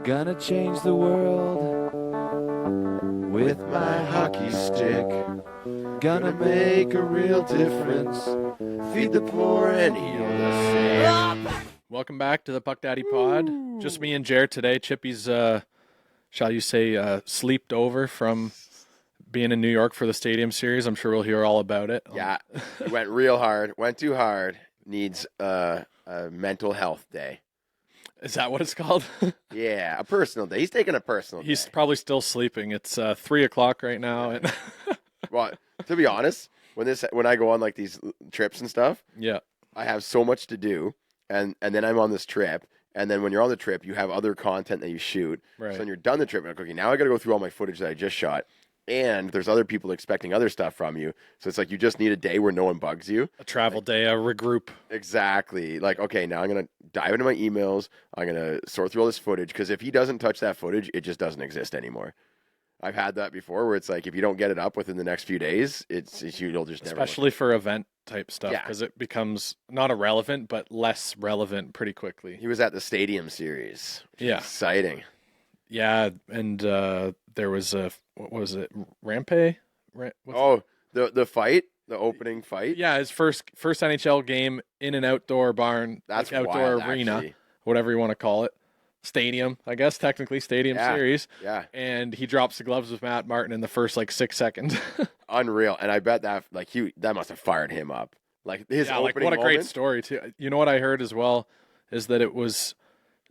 Gonna change the world with my hockey stick. Gonna make a real difference. Feed the poor and heal the sick. Welcome back to the Puck Daddy Pod. Just me and Jared today. Chippy's, shall you say, sleeped over from being in New York for the Stadium Series. I'm sure we'll hear all about it. Yeah, he went real hard. Went too hard. Needs a mental health day. Is that what it's called? Yeah, a personal day. He's taking a personal day. He's probably still sleeping. It's 3 o'clock right now. And Well, to be honest, when I go on like these trips and stuff, yeah, I have so much to do, and then I'm on this trip, and then when you're on the trip, you have other content that you shoot. Right. So when you're done the trip, you're like, okay, now I got to go through all my footage that I just shot, and there's other people expecting other stuff from you. So it's like you just need a day where no one bugs you. a travel day, a regroup. Exactly. Like, okay, now I'm going to dive into my emails. I'm going to sort through all this footage, because if he doesn't touch that footage, it just doesn't exist anymore. I've had that before where it's like if you don't get it up within the next few days, you'll just never. Especially for event type stuff, Yeah. because it becomes not irrelevant, but less relevant pretty quickly. He was at the Stadium Series. Yeah. Exciting. Yeah, and there was what was it, Rampe? The fight, the opening fight. Yeah, his first NHL game in an outdoor barn, That's like outdoor wild, arena, actually. whatever you want to call it. Stadium, I guess, technically Stadium Yeah, Series. yeah. And he drops the gloves with Matt Martin in the first 6 seconds. Unreal. And I bet that that must have fired him up. Like his opening what a great moment. story too. You know what I heard as well is that it was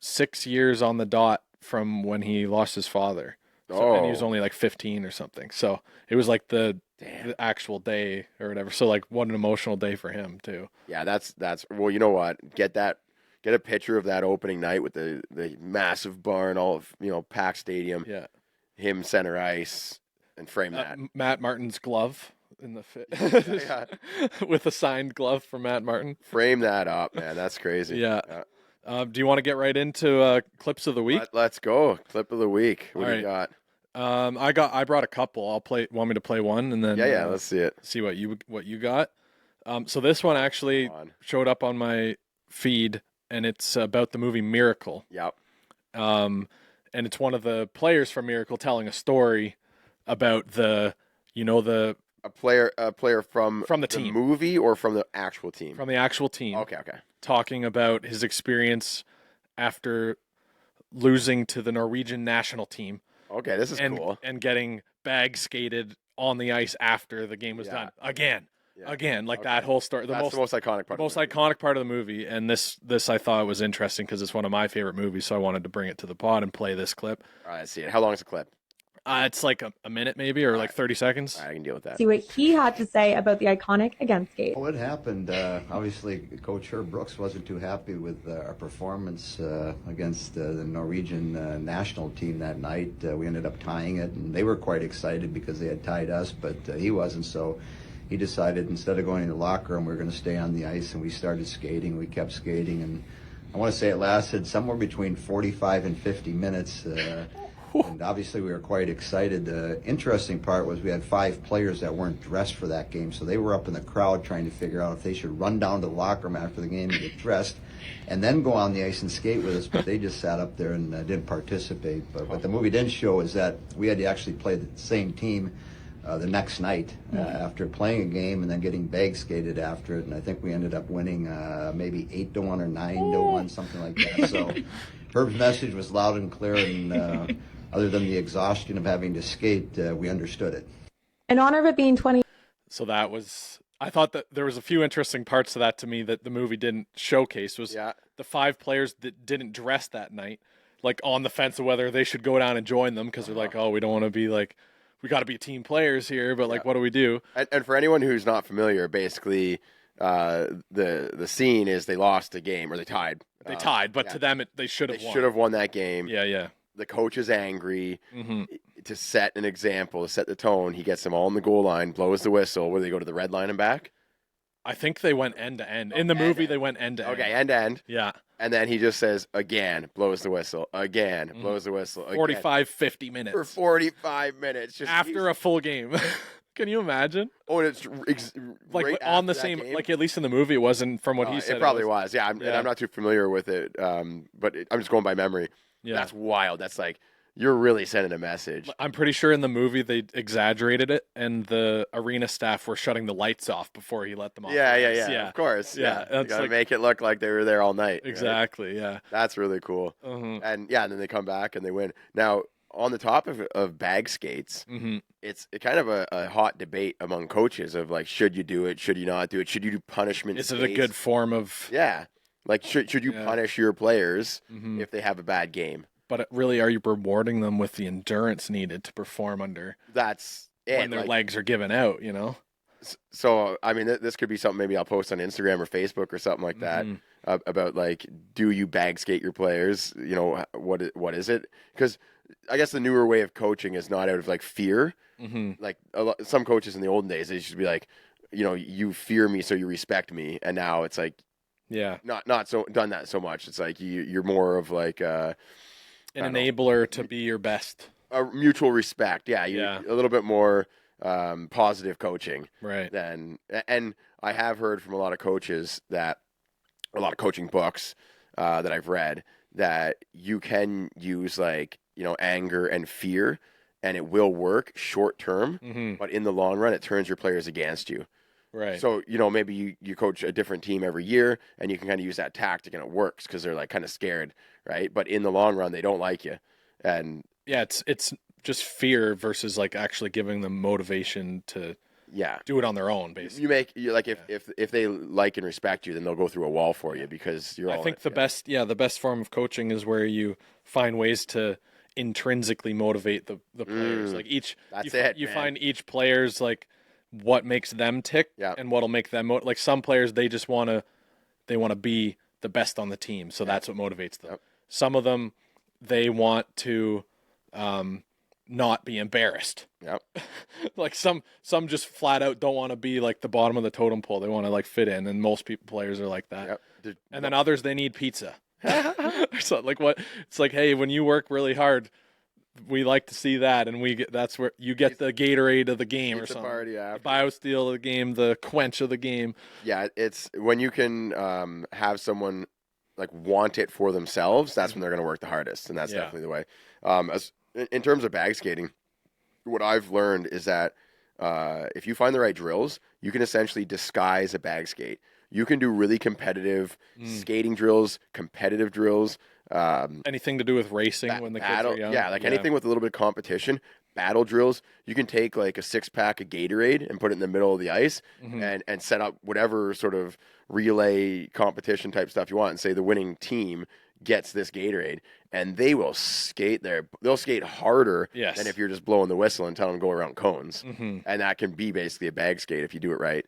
6 years on the dot from when he lost his father. So, and he was only 15 or something. So it was like the actual day or whatever. So what an emotional day for him too. Yeah, that's well, you know what? Get a picture of that opening night with the massive barn, all of packed stadium. Yeah. Him center ice and frame that. Matt Martin's glove in the fit. Yeah. With a signed glove from Matt Martin. Frame that up, man. That's crazy. Yeah. Do you want to get right into clips of the week? Let's go. Clip of the week. What All do you right. got? I brought a couple. Want me to play one and then Yeah, let's see it. see what you got. So this one actually showed up on my feed, and it's about the movie Miracle. Yep. And it's one of the players from Miracle telling a story about a player from the team. movie or from the actual team? From the actual team. Okay. Talking about his experience after losing to the Norwegian national team. Okay, this is cool. And getting bag skated on the ice after the game was done. Again, that whole story. That's the most iconic part. Iconic part of the movie, and this I thought was interesting because it's one of my favorite movies, so I wanted to bring it to the pod and play this clip. All right, let's see it. How long is the clip? It's a minute maybe, or 30 seconds. All right, I can deal with that. See what he had to say about the iconic against skate. What happened, obviously Coach Herb Brooks wasn't too happy with our performance against the Norwegian national team that night. We ended up tying it, and they were quite excited because they had tied us, but he wasn't. So he decided instead of going in the locker room, we were going to stay on the ice, and we started skating. We kept skating, and I want to say it lasted somewhere between 45 and 50 minutes. And obviously we were quite excited. The interesting part was we had 5 players that weren't dressed for that game, so they were up in the crowd trying to figure out if they should run down to the locker room after the game and get dressed and then go on the ice and skate with us, but they just sat up there and didn't participate. But what the movie didn't show is that we had to actually play the same team the next night after playing a game and then getting bag skated after it, and I think we ended up winning maybe 8-1 or 9-1, something like that. So Herb's message was loud and clear, and other than the exhaustion of having to skate, we understood it. In honor of it being 20. So I thought that there was a few interesting parts to that to me that the movie didn't showcase was the 5 players that didn't dress that night, on the fence of whether they should go down and join them because they're we don't want to be we got to be team players here, but what do we do? And for anyone who's not familiar, basically the scene is they lost a game or they tied. They tied, but to them they should have won. They should have won that game. Yeah. The coach is angry to set an example, to set the tone. He gets them all on the goal line, blows the whistle. Where they go to the red line and back? I think they went end to end. In the movie, they went end to end. Okay, end to end. Yeah. And then he just says, again, blows the whistle. Again, blows the whistle. Again. 45, 50 minutes. For 45 minutes. Just after a full game. Can you imagine? Oh, and it's right on the same, game? at least in the movie, it wasn't from what he said. It probably was. Yeah, and I'm not too familiar with it, but I'm just going by memory. Yeah. That's wild. That's like, you're really sending a message. I'm pretty sure in the movie they exaggerated it, and the arena staff were shutting the lights off before he let them off. Yeah. Of course. Yeah, You that's gotta like- make it look like they were there all night. right? Exactly. Yeah. That's really cool. Mhm. And then they come back and they win. Now, on the topic of bag skates, Mhm. it's kind of a hot debate among coaches of like, should you do it? Should you not do it? Should you do punishment? Is it a skates? good form of? Yeah. Like, should you Yeah. punish your players Mhm. if they have a bad game? But really, are you rewarding them with the endurance needed to perform under That's it. when their Like, legs are given out? You know. so, I mean, this could be something maybe I'll post on Instagram or Facebook or something like that Mhm. about like, do you bag skate your players? You know, what is it? Because I guess the newer way of coaching is not out of like fear. Mhm. Like some coaches in the olden days, they used to be like, you know, you fear me, so you respect me. And now it's like Yeah. not so done that so much. It's like you're more of like An I don't know. enabler to be your best. a mutual respect. Yeah, Yeah. a little bit more positive coaching. Right. And I have heard from a lot of coaches that a lot of coaching books that I've read that you can use like, you know, anger and fear and it will work short term, Mhm. but in the long run it turns your players against you. Right. So, you know, maybe you coach a different team every year and you can kind of use that tactic and it works because they're like kind of scared, right? But in the long run they don't like you. And yeah, it's just fear versus like actually giving them motivation to yeah. do it on their own, basically. You like if they like and respect you, then they'll go through a wall for you because you're all I think in it the best form of coaching is where you find ways to intrinsically motivate the players. Like that's you, it, you man. find each player's like what makes them tick Yeah. and what'll make them like some players they just want to be the best on the team, so that's what motivates them. Yep. Some of them they want to not be embarrassed. Yep. Like some just flat out don't want to be like the bottom of the totem pole. They want to like fit in, and most players are like that. Yep. And then others they need pizza. So like what? It's like, hey, when you work really hard, we like to see that, and that's where you get the Gatorade of the game or Pizza something. party The after. BioSteel of the game, the quench of the game. Yeah, it's when you can have someone like want it for themselves. That's when they're going to work the hardest, and that's Yeah. definitely the way. In terms of bag skating, what I've learned is that if you find the right drills, you can essentially disguise a bag skate. You can do really competitive skating drills, competitive drills. Anything to do with racing when the kids are young. Yeah, like anything with a little bit of competition. Battle drills. You can take like a 6-pack of Gatorade and put it in the middle of the ice and set up whatever sort of relay competition type stuff you want and say the winning team gets this Gatorade and they will skate there. They'll skate harder Yes. than if you're just blowing the whistle and telling them to go around cones. Mhm. And that can be basically a bag skate if you do it right.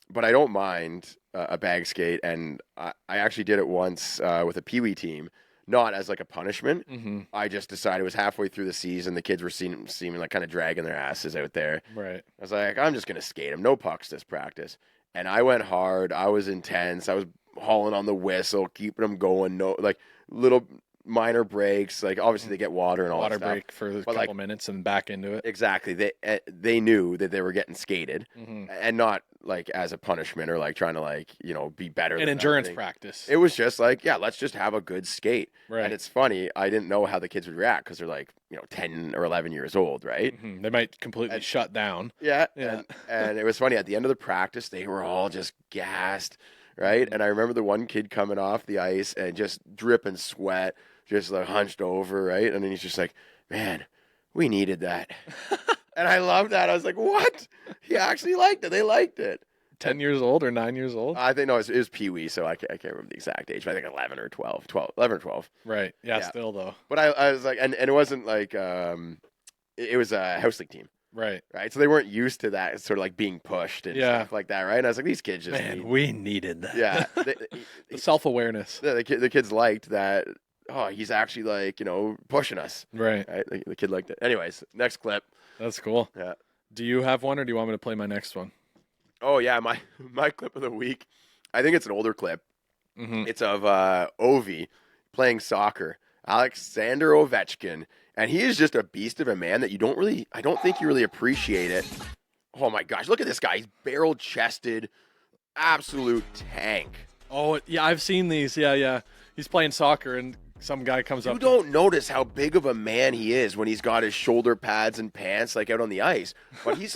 But I don't mind a bag skate, and I actually did it once with a Pee Wee team, not as like a punishment. Mhm. I just decided it was halfway through the season. The kids were seeming like kind of dragging their asses out there. Right. I was like, I'm just gonna skate them, no pucks this practice. And I went hard. I was intense. I was hauling on the whistle, keeping them going. No, like little minor breaks. Like obviously they get water and all Water that stuff. break for a But, couple minutes and back into it. Exactly. They knew that they were getting skated, Mhm. and not like as a punishment or like trying to like be better. An than endurance everything. practice. It was just like, yeah, let's just have a good skate. Right. And it's funny, I didn't know how the kids would react because they're like 10 or 11 years old, right? Mhm. They might completely shut down. Yeah. Yeah. And it was funny at the end of the practice, they were all just gassed, right? And I remember the one kid coming off the ice and just dripping sweat, just like hunched over, right? And then he's just like, man, we needed that. And I loved that. I was like, what? He actually liked it. They liked it. 10 years old or 9 years old? I think, no, it was Pee Wee, so I can't remember the exact age, but I think 11 or 12. 11 or 12. Right. Yeah, Yeah. still though. But I was like, and it wasn't like, it was a house league team, Right. right? So they weren't used to that sort of like being pushed and Yeah. stuff like that, right? And I was like, these kids just Man, need, we needed that. yeah. The self-awareness. The kids liked that. Oh, he's actually like, pushing us. Right. Right? The kid liked it. Anyways, next clip. That's cool. Yeah. Do you have one or do you want me to play my next one? Oh yeah, my clip of the week. I think it's an older clip. Mhm. It's of Ovi playing soccer, Alexander Ovechkin, and he is just a beast of a man that I don't think you really appreciate it. Oh my gosh, look at this guy. He's barrel-chested, absolute tank. Oh, yeah, I've seen these. Yeah, yeah. He's playing soccer and Some guy comes up. You don't notice how big of a man he is when he's got his shoulder pads and pants like out on the ice. But he's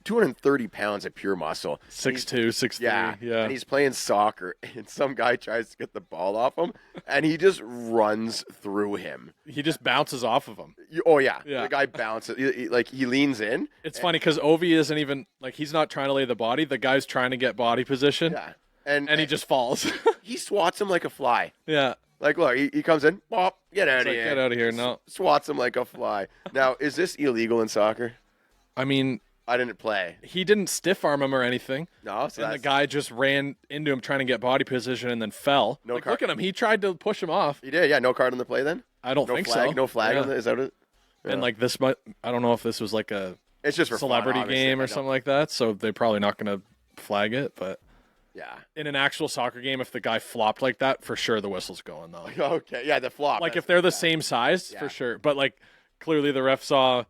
230 pounds of pure muscle. 6'2", 6'3". Yeah, Yeah. And he's playing soccer, and some guy tries to get the ball off him, and he just runs through him. He just bounces off of him. Oh, yeah. Yeah. The guy bounces. He leans in. It's funny because Ovi isn't even, like, he's not trying to lay the body. The guy's trying to get body position. Yeah. And he just falls. He swats him like a fly. Yeah. Like, look, he comes in, pop, get out of here. Get out of here. No. Swats him like a fly. Now, is this illegal in soccer? I mean, I didn't play. he didn't stiff arm him or anything. No, so And the that's... guy just ran into him trying to get body position and then fell. No like, card. look at him. He tried to push him off. He did, yeah. No card on the play then? I don't No think flag? so. No flag Yeah. on the... Is that it? Yeah. And like this, I don't know if this was like a It's just for celebrity fun, obviously. game or something like that. So they're probably not going to flag it. But Yeah. in an actual soccer game, if the guy flopped like that, for sure the whistle's going though. Okay, yeah, the flop. Like that's- if they're the yeah. same size, Yeah. for sure. But like clearly the ref saw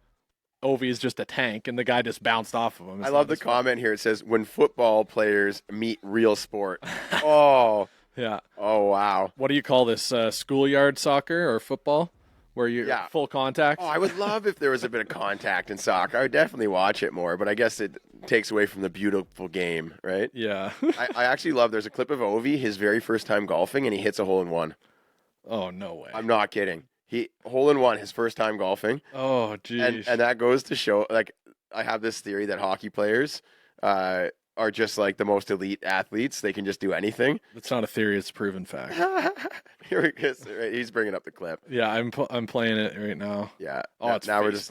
Ovi is just a tank, and the guy just bounced off of him. I love the comment here. It says, when football players meet real sport. Oh, Yeah. oh, wow. What do you call this? Schoolyard soccer or football, where you're Yeah. full contact? Oh, I would love if there was a bit of contact in soccer. I would definitely watch it more, but I guess it takes away from the beautiful game, right? Yeah. I actually love, there's a clip of Ovi, his very first time golfing, and he hits a hole-in-one. Oh no way. I'm not kidding. He hole-in-one his first time golfing, Oh and geez. that goes to show, like, I have this theory that hockey players are just like the most elite athletes. They can just do anything. It's not a theory; it's a proven fact. Here he is. He's bringing up the clip. Yeah, I'm playing it right now. Yeah. Oh, it's now Facebook. we're just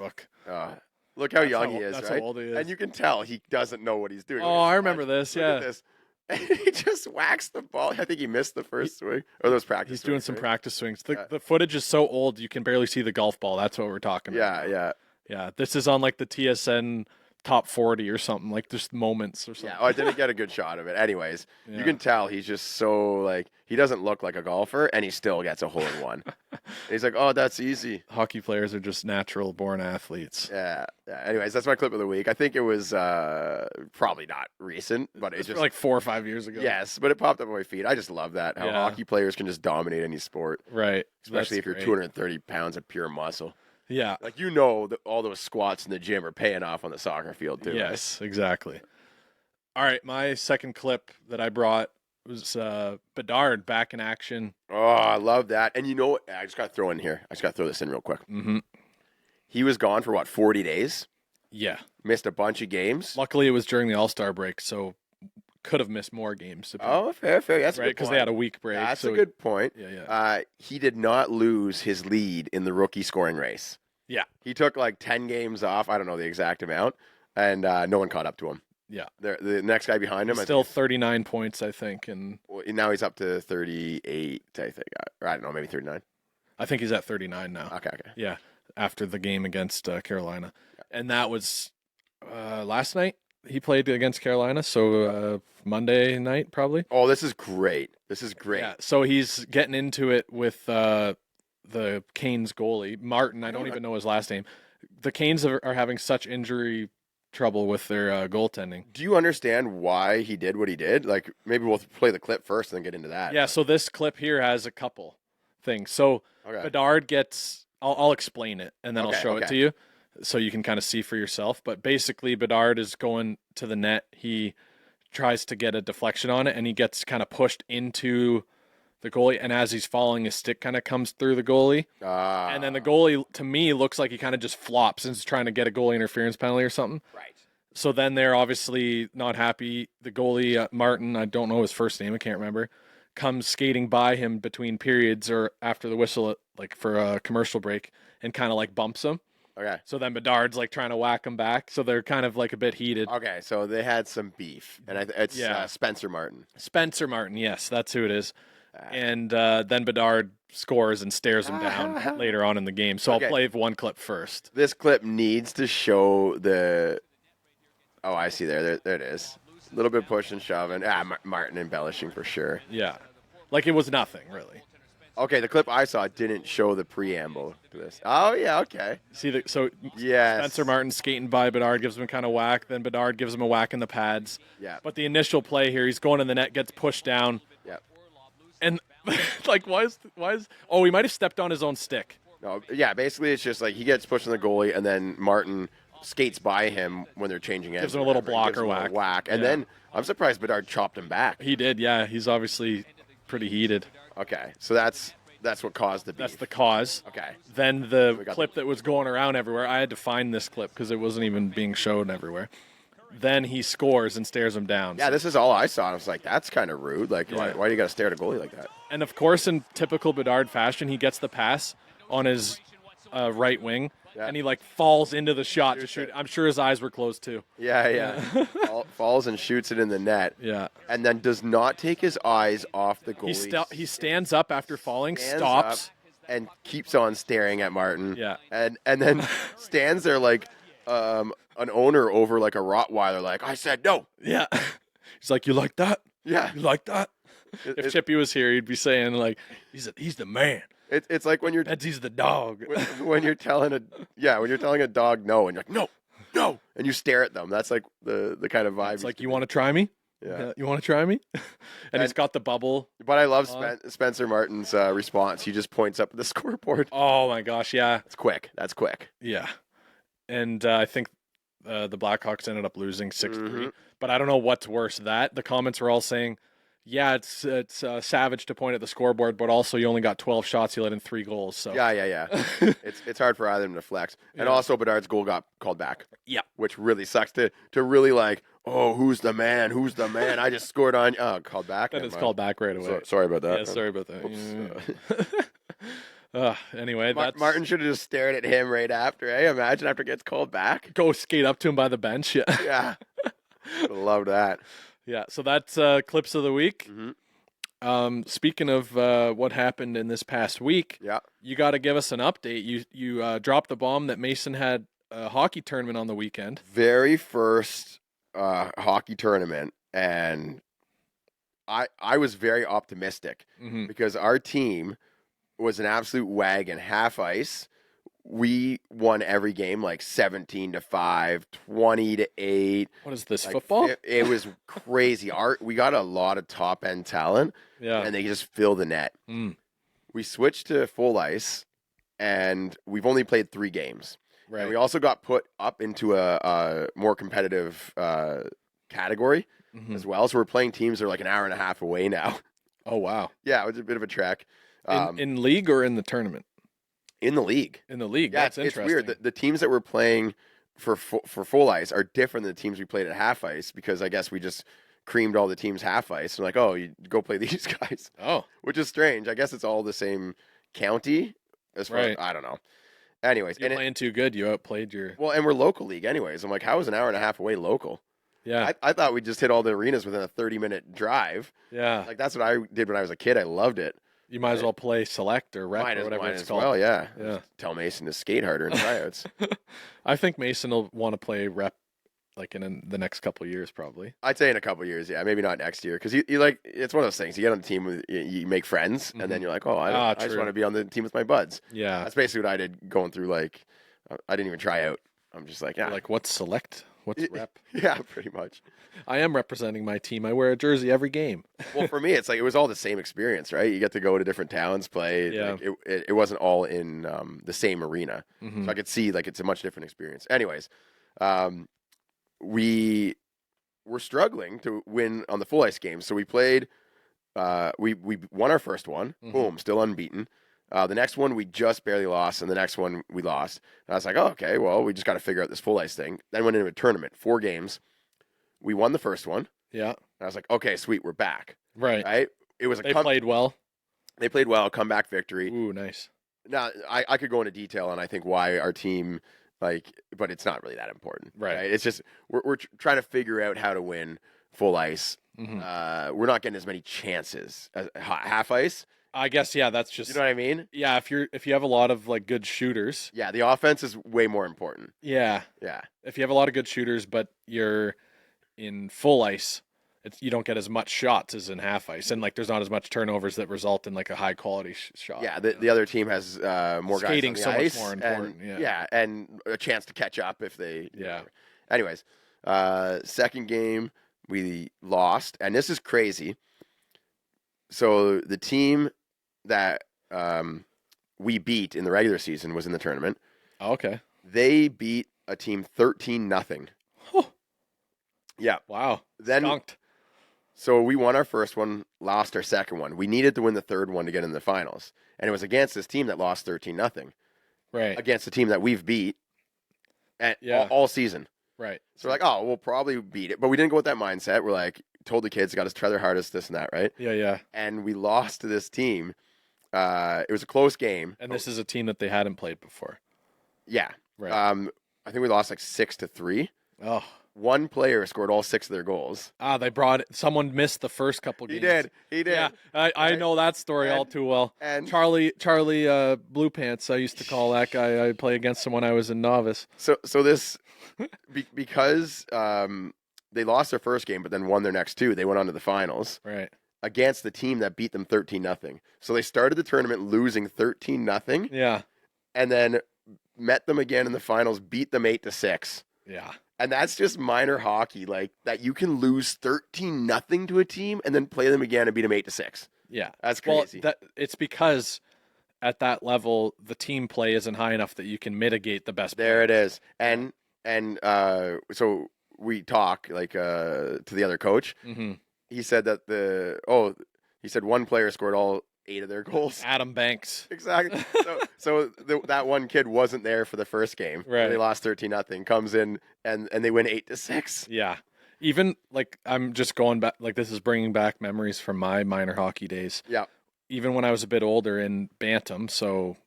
look how young he is, That's right? how old he is. And you can tell he doesn't know what he's doing. Oh, I remember this. Look Yeah, at this. And he just whacks the ball. I think he missed the first swing. Or those practice he's doing swings, some right? practice swings. The, Yeah. the footage is so old you can barely see the golf ball. That's what we're talking Yeah, about. yeah. Yeah, this is on like the TSN top 40 or something, like just moments or something. Yeah. Oh, I didn't get a good shot of it. Anyways, Yeah. you can tell he's just so, like, he doesn't look like a golfer, and he still gets a hole-in-one. He's like, oh, that's easy. Hockey players are just natural born athletes. Yeah. Yeah. Anyways, that's my clip of the week. I think it was probably not recent, but it It's just like 4 or 5 years ago. yes, but it popped up on my feed. I just love that how Yeah. hockey players can just dominate any sport, Right. especially That's if you're great. 230 pounds of pure muscle. Yeah. Like, you know, that all those squats in the gym are paying off on the soccer field too. Yes, exactly. All right, my second clip that I brought was Bedard back in action. Oh, I love that. And you know what? I just got to throw in here. I just got to throw this in real quick. Mm-hmm. He was gone for what, 40 days? Yeah. Missed a bunch of games. Luckily, it was during the All-Star break, so could have missed more games. Oh, fair. That's a right, good because point. they had a week break. That's so a good point. Yeah. He did not lose his lead in the rookie scoring race. Yeah. He took like 10 games off. I don't know the exact amount. And no one caught up to him. Yeah. The next guy behind him, He's still 39 points, I think, and now he's up to 38, I think. Or I don't know, maybe 39. I think he's at 39 now. Okay. Yeah, after the game against Carolina. And that was last night. He played against Carolina, so Monday night probably. Oh, this is great. Yeah, so he's getting into it with the Canes goalie, Martin. I don't even know his last name. The Canes are having such injury trouble with their goaltending. Do you understand why he did what he did? Like, maybe we'll play the clip first and then get into that. Yeah, so this clip here has a couple things. So Okay. Bedard gets, I'll explain it, and then I'll show it okay. to you so you can kind of see for yourself. But basically, Bedard is going to the net. He tries to get a deflection on it, and he gets kind of pushed into the goalie. And as he's falling, his stick kind of comes through the goalie. And then the goalie, to me, looks like he kind of just flops and is trying to get a goalie interference penalty or something. Right. So then they're obviously not happy. The goalie, Martin, I don't know his first name, I can't remember, comes skating by him between periods or after the whistle, like for a commercial break, and kind of like bumps him. Okay. So then Bedard's like trying to whack him back. So they're kind of like a bit heated. Okay, so they had some beef, and it's Yeah. Spencer Martin. Spencer Martin, yes, that's who it is. And then Bedard scores and stares him down later on in the game. So Okay. I'll play one clip first. This clip needs to show the. Oh, I see there. There it is. A little bit push and shoving. Martin embellishing for sure. Yeah. Like it was nothing, really. Okay, the clip I saw didn't show the preamble to this. Oh yeah, okay. See, so Yes. Spencer Martin skating by Bedard, gives him a kind of whack. Then Bedard gives him a whack in the pads. Yeah. But the initial play here, he's going in the net, gets pushed down. Yeah. And Like, why is? Oh, he might have stepped on his own stick. No, yeah, basically it's just like he gets pushed on the goalie, and then Martin skates by him when they're changing ends. Gives him a little blocker whack. And then I'm surprised Bedard chopped him back. He did, yeah. He's obviously pretty heated. Okay, so that's what caused the beef. That's the cause. Okay. Then the clip that was going around everywhere, I had to find this clip because it wasn't even being shown everywhere. Then he scores and stares him down. Yeah, this is all I saw. I was like, that's kind of rude. Like, why do you got to stare at a goalie like that? And, of course, in typical Bedard fashion, he gets the pass on his right wing, and he, like, falls into the shot to shoot. I'm sure his eyes were closed, too. Yeah. Falls and shoots it in the net. Yeah. And then does not take his eyes off the goalie. He stands up after falling, stops. And keeps on staring at Martin. Yeah. And then stands there like an owner over like a Rottweiler, like, I said no. Yeah. He's like, you like that? Yeah. You like that? If Chippy was here, he'd be saying, like, he's the man. It's like when he's the dog. when you're telling a dog no, and you're like, no, and you stare at them. That's like the kind of vibe. It's like, you want to try me? Yeah. You want to try me? and he's got the bubble. But I love Spencer Martin's response. He just points up at the scoreboard. Oh, my gosh, yeah. That's quick. Yeah. And I think the Blackhawks ended up losing 6-3. Mm-hmm. But I don't know what's worse. The comments were all saying, yeah, it's savage to point at the scoreboard, but also you only got 12 shots. You let in 3 goals. So Yeah. it's hard for either of them to flex. And also Bedard's goal got called back. Yeah. Which really sucks to really like, oh, who's the man? I just scored on you. Oh, called back. Then it's called back right away. Sorry about that. Yeah, sorry about that. Anyway, Martin should have just stared at him right after. Hey, imagine after it gets called back. Go skate up to him by the bench. Yeah. Yeah. Love that. Yeah, so that's clips of the week. Mm-hmm. Speaking of what happened in this past week, you got to give us an update. You dropped the bomb that Mason had a hockey tournament on the weekend. Very first hockey tournament, and I was very optimistic because our team was an absolute wagon, half ice. We won every game like 17-5, 20-8. What is this, football? It was crazy. We got a lot of top end talent, and they just fill the net. We switched to full ice, and we've only played 3 games. Right. And we also got put up into a more competitive category as well. So we're playing teams that are like an hour and a half away now. Oh wow! Yeah, it was a bit of a trek. In league or in the tournament? In the league. In the league. Yeah, that's interesting. It's weird. The teams that we're playing for full ice are different than the teams we played at half ice because I guess we just creamed all the teams half ice. And like, oh, you go play these guys. Oh. Which is strange. I guess it's all the same county as far as, I don't know. Anyways. You're playing too good. You outplayed your... Well, and we're local league anyways. I'm like, how is an hour and a half away local? Yeah. I thought we just hit all the arenas within a 30-minute drive. Yeah. Like, that's what I did when I was a kid. I loved it. You might as well play select or rep or whatever it's called. Well, yeah. Yeah. Tell Mason to skate harder in tryouts. I think Mason will want to play rep like in the next couple of years, probably. I'd say in a couple of years, yeah, maybe not next year, because you like it's one of those things. You get on the team with you make friends, and then you're like, oh, I just want to be on the team with my buds. Yeah, that's basically what I did going through. Like, I didn't even try out. I'm just like, yeah, like what's select? What's rep? Yeah, pretty much. I am representing my team. I wear a jersey every game. Well, for me, it's like it was all the same experience, right? You get to go to different towns, play. Yeah. Like, it wasn't all in the same arena, so I could see like it's a much different experience. Anyways, we were struggling to win on the full ice game, so we played. We won our first one. Boom, still unbeaten. The next one we just barely lost, and the next one we lost. And I was like, oh, okay, well, we just got to figure out this full ice thing. Then went into a tournament, 4 games. We won the first one. Yeah. And I was like, okay, sweet, we're back. Right. It was They played well. They played well, comeback victory. Ooh, nice. Now, I could go into detail on I think why our team but it's not really that important. Right. It's just we're trying to figure out how to win full ice. We're not getting as many chances as half ice. I guess that's just, you know what I mean? Yeah, if you have a lot of like good shooters. Yeah, the offense is way more important. Yeah. Yeah. If you have a lot of good shooters but you're in full ice, you don't get as much shots as in half ice, and like there's not as much turnovers that result in like a high quality shot. Yeah, the other team has more skating guys on the so ice, much more important. And a chance to catch up if they. Yeah. Anyways, second game we lost, and this is crazy. So the team that we beat in the regular season was in the tournament. Oh, okay. They beat a team 13-0. Yeah. Wow. Then Skunked. So we won our first one, lost our second one. We needed to win the third one to get in the finals. And it was against this team that lost 13-0. Right. Against a team that we've beat all season. Right. So we're like, oh, we'll probably beat it. But we didn't go with that mindset. We're like, told the kids, got to try their hardest, this and that, right? Yeah. And we lost to this team. It was a close game. And this is a team that they hadn't played before. Yeah. Right. I think we lost like 6-3. Oh. One player scored all 6 of their goals. Someone missed the first couple games. He did. Yeah, I know that story all too well. And Charlie Blue Pants, I used to call that guy. I play against him when I was in novice. So this because they lost their first game, but then won their next 2. They went on to the finals, right, against the team that beat them 13-0. So they started the tournament losing 13-0. Yeah, and then met them again in the finals, beat them 8-6. Yeah. And that's just minor hockey, like that you can lose 13-0 to a team and then play them again and beat them 8-6. Yeah. That's crazy. Well, it's because at that level, the team play isn't high enough that you can mitigate the best. There it is. And so we talk like to the other coach. Mm-hmm. He said that he said one player scored all 8 of their goals. Adam Banks. Exactly. So that one kid wasn't there for the first game. Right. They lost 13-0. Comes in and they win 8-6. Yeah. Even like I'm just going back, like this is bringing back memories from my minor hockey days. Yeah. Even when I was a bit older in Bantam, so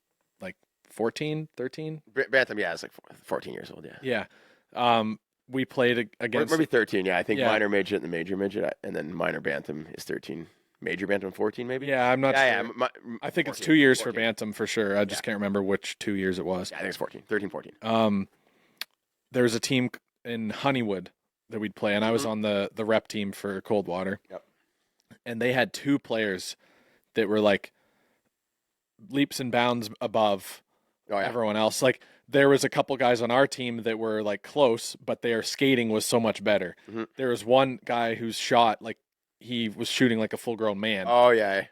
like 14, 13? Bantam, yeah, it's like 14 years old, yeah. Yeah. We played against... Maybe 13, yeah. I think Yeah. minor midget and the major midget, and then minor Bantam is 13. Major Bantam 14, maybe? Yeah, I'm not sure. Yeah, I think 14, it's 2 years 14. for Bantam for sure. I just can't remember which 2 years it was. Yeah, I think it's 14. 13, 14. There was a team in Honeywood that we'd play, and I was on the rep team for Coldwater. Yep. And they had 2 players that were like leaps and bounds above everyone else. Like there was a couple guys on our team that were like close, but their skating was so much better. Mm-hmm. There was one guy whose shot, like he was shooting like a full-grown man. Oh, yeah.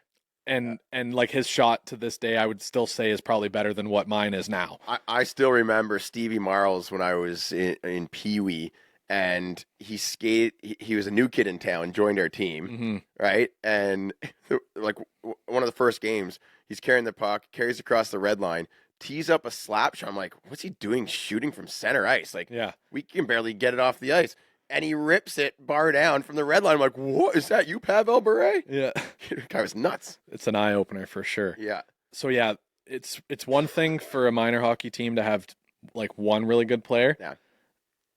And like his shot to this day, I would still say is probably better than what mine is now. I still remember Stevie Marles when I was in Pee Wee, and he was a new kid in town, joined our team, right? And like one of the first games, he's carrying the puck, carries across the red line, tees up a slap shot. I'm like, what's he doing shooting from center ice? Like, we can barely get it off the ice. And he rips it bar down from the red line. I'm like, what is that? You, Pavel Bure? Yeah. The guy was nuts. It's an eye opener for sure. Yeah. So yeah, it's one thing for a minor hockey team to have like one really good player. Yeah.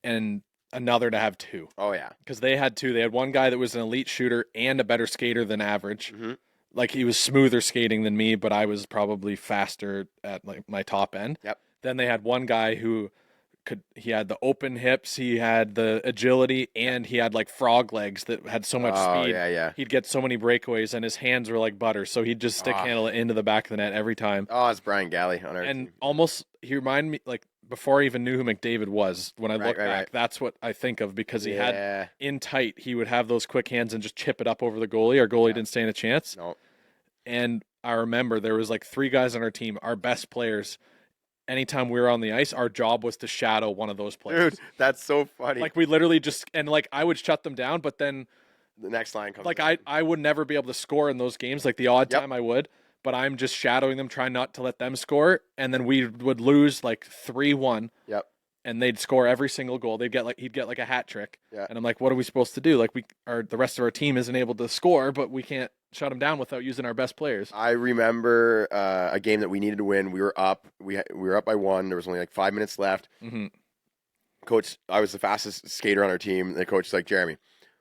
And another to have 2. Oh yeah. Because they had 2. They had one guy that was an elite shooter and a better skater than average. Mm-hmm. Like he was smoother skating than me, but I was probably faster at like my top end. Yep. Then they had one guy who he had the open hips, he had the agility, and he had like frog legs that had so much speed. Yeah. He'd get so many breakaways, and his hands were like butter, so he'd just stick handle it into the back of the net every time. Oh, it's Brian Galley on our team. Almost, he reminded me, like, before I even knew who McDavid was, when I look back, right. that's what I think of, because he had, in tight, he would have those quick hands and just chip it up over the goalie. Our goalie didn't stand a chance. No. And I remember there was like 3 guys on our team, our best players. Anytime we were on the ice, our job was to shadow one of those players. Dude, that's so funny. Like we literally just, and like I would shut them down, but then the next line comes. Like I would never be able to score in those games. Like the odd time I would, but I'm just shadowing them, trying not to let them score. And then we would lose like 3-1. Yep. And they'd score every single goal. He'd get like a hat trick. Yeah. And I'm like, what are we supposed to do? Like the rest of our team isn't able to score, but we can't shut them down without using our best players. I remember a game that we needed to win. We were up. We were up by 1. There was only like 5 minutes left. Mm-hmm. Coach, I was the fastest skater on our team. The coach was like, Jeremy,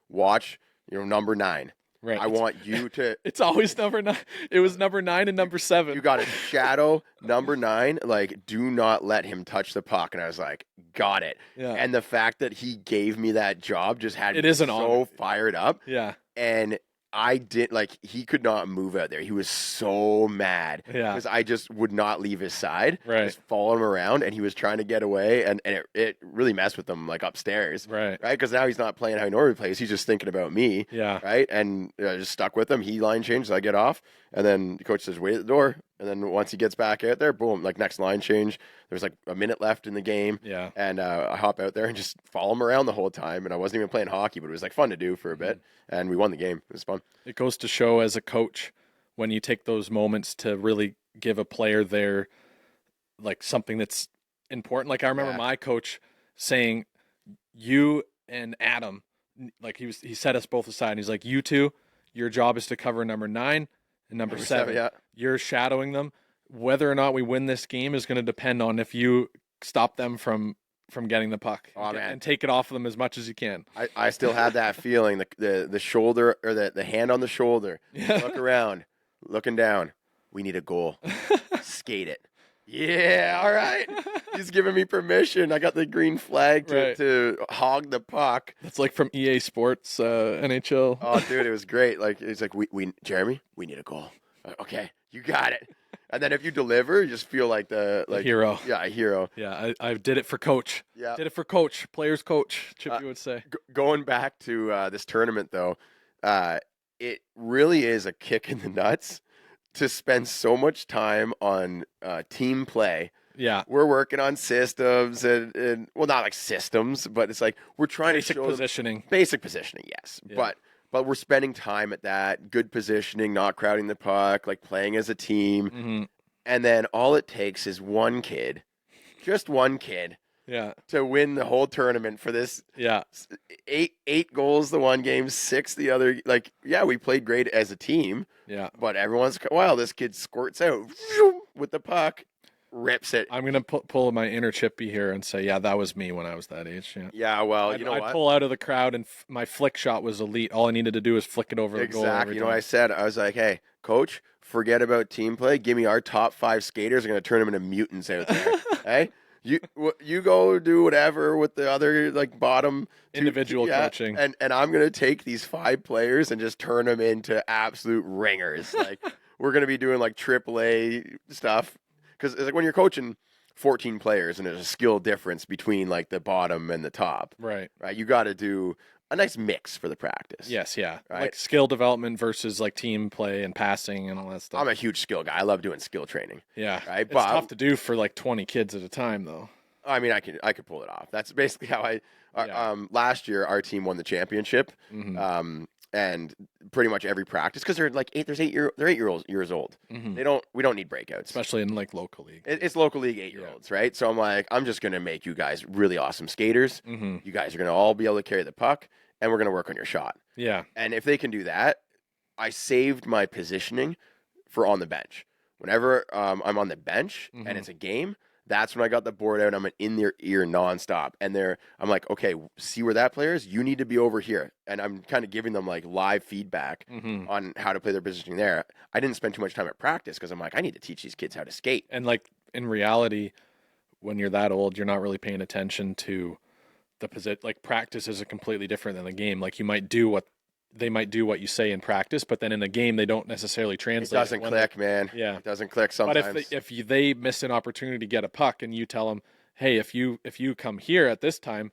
watch, number 9. Right. I want you to. It's always number 9. It was number 9 and number 7. You got to shadow number 9. Like, do not let him touch the puck. And I was like, got it. Yeah. And the fact that he gave me that job just had it me is an so honor. Fired up. Yeah. And I did like he could not move out there. He was so mad because I just would not leave his side, just follow him around, and he was trying to get away, and it really messed with him like upstairs, right? Because now he's not playing how he normally plays. He's just thinking about me, right? And I just stuck with him. He line changed, I get off, and then the coach says, "Wait at the door." And then once he gets back out there, boom, like next line change. There's like a minute left in the game. Yeah. And I hop out there and just follow him around the whole time. And I wasn't even playing hockey, but it was like fun to do for a bit. And we won the game. It was fun. It goes to show as a coach when you take those moments to really give a player their, like something that's important. Like I remember my coach saying, you and Adam, like he set us both aside. And he's like, you two, your job is to cover number 9 and number 7. You're shadowing them. Whether or not we win this game is going to depend on if you stop them from getting the puck and take it off of them as much as you can. I still had that feeling, the shoulder or the hand on the shoulder. Look around, looking down. We need a goal. Skate it. Yeah, all right. He's giving me permission. I got the green flag to hog the puck. That's like from EA Sports, NHL. Oh, dude, it was great. Like it's like Jeremy, we need a goal. Okay, you got it. And then if you deliver, you just feel like the hero. Yeah, a hero. Yeah, I did it for coach. Yeah, did it for coach, players coach. Chippy would say. Going back to this tournament though, it really is a kick in the nuts to spend so much time on team play. Yeah, we're working on systems and well, not like systems, but it's like we're trying to show basic positioning. Yes, yeah. But we're spending time at that, good positioning, not crowding the puck, like playing as a team. Mm-hmm. And then all it takes is one kid, just one kid, to win the whole tournament for this. Yeah. 8 goals the one game, 6 the other. Like, yeah, we played great as a team. Yeah. But every once in a while, this kid squirts out with the puck. Rips it. I'm going to pull my inner Chippy here and say, yeah, that was me when I was that age. Yeah, well, I'd pull out of the crowd and my flick shot was elite. All I needed to do was flick it over the goal. Exactly. You know what I said? I was like, hey, coach, forget about team play. Give me our top 5 skaters. I'm going to turn them into mutants out there. Hey? You go do whatever with the other like bottom individual coaching, and I'm gonna take these 5 players and just turn them into absolute ringers. Like we're gonna be doing like AAA stuff. Because like when you're coaching 14 players and there's a skill difference between like the bottom and the top, right? You got to do a nice mix for the practice. Yes, yeah, right? Like skill development versus like team play and passing and all that stuff. I'm a huge skill guy. I love doing skill training. Yeah, right. It's tough to do for like 20 kids at a time, though. I mean, I could pull it off. That's basically how last year our team won the championship. Mm-hmm. And pretty much every practice, because they're like 8 years old. Mm-hmm. We don't need breakouts, especially in like local league. It's local league 8-year-olds, right? So I'm like, I'm just gonna make you guys really awesome skaters. Mm-hmm. You guys are gonna all be able to carry the puck, and we're gonna work on your shot. Yeah. And if they can do that, I saved my positioning for on the bench. Whenever I'm on the bench and it's a game, that's when I got the board out. I'm in their ear nonstop. And I'm like, okay, see where that player is? You need to be over here. And I'm kind of giving them like live feedback on how to play their positioning there. I didn't spend too much time at practice because I'm like, I need to teach these kids how to skate. And like in reality, when you're that old, you're not really paying attention to the position. Like practice is completely different than the game. Like they might do what you say in practice, but then in a game they don't necessarily translate. It doesn't click, man. Yeah, it doesn't click sometimes. But if they miss an opportunity to get a puck, and you tell them, "Hey, if you come here at this time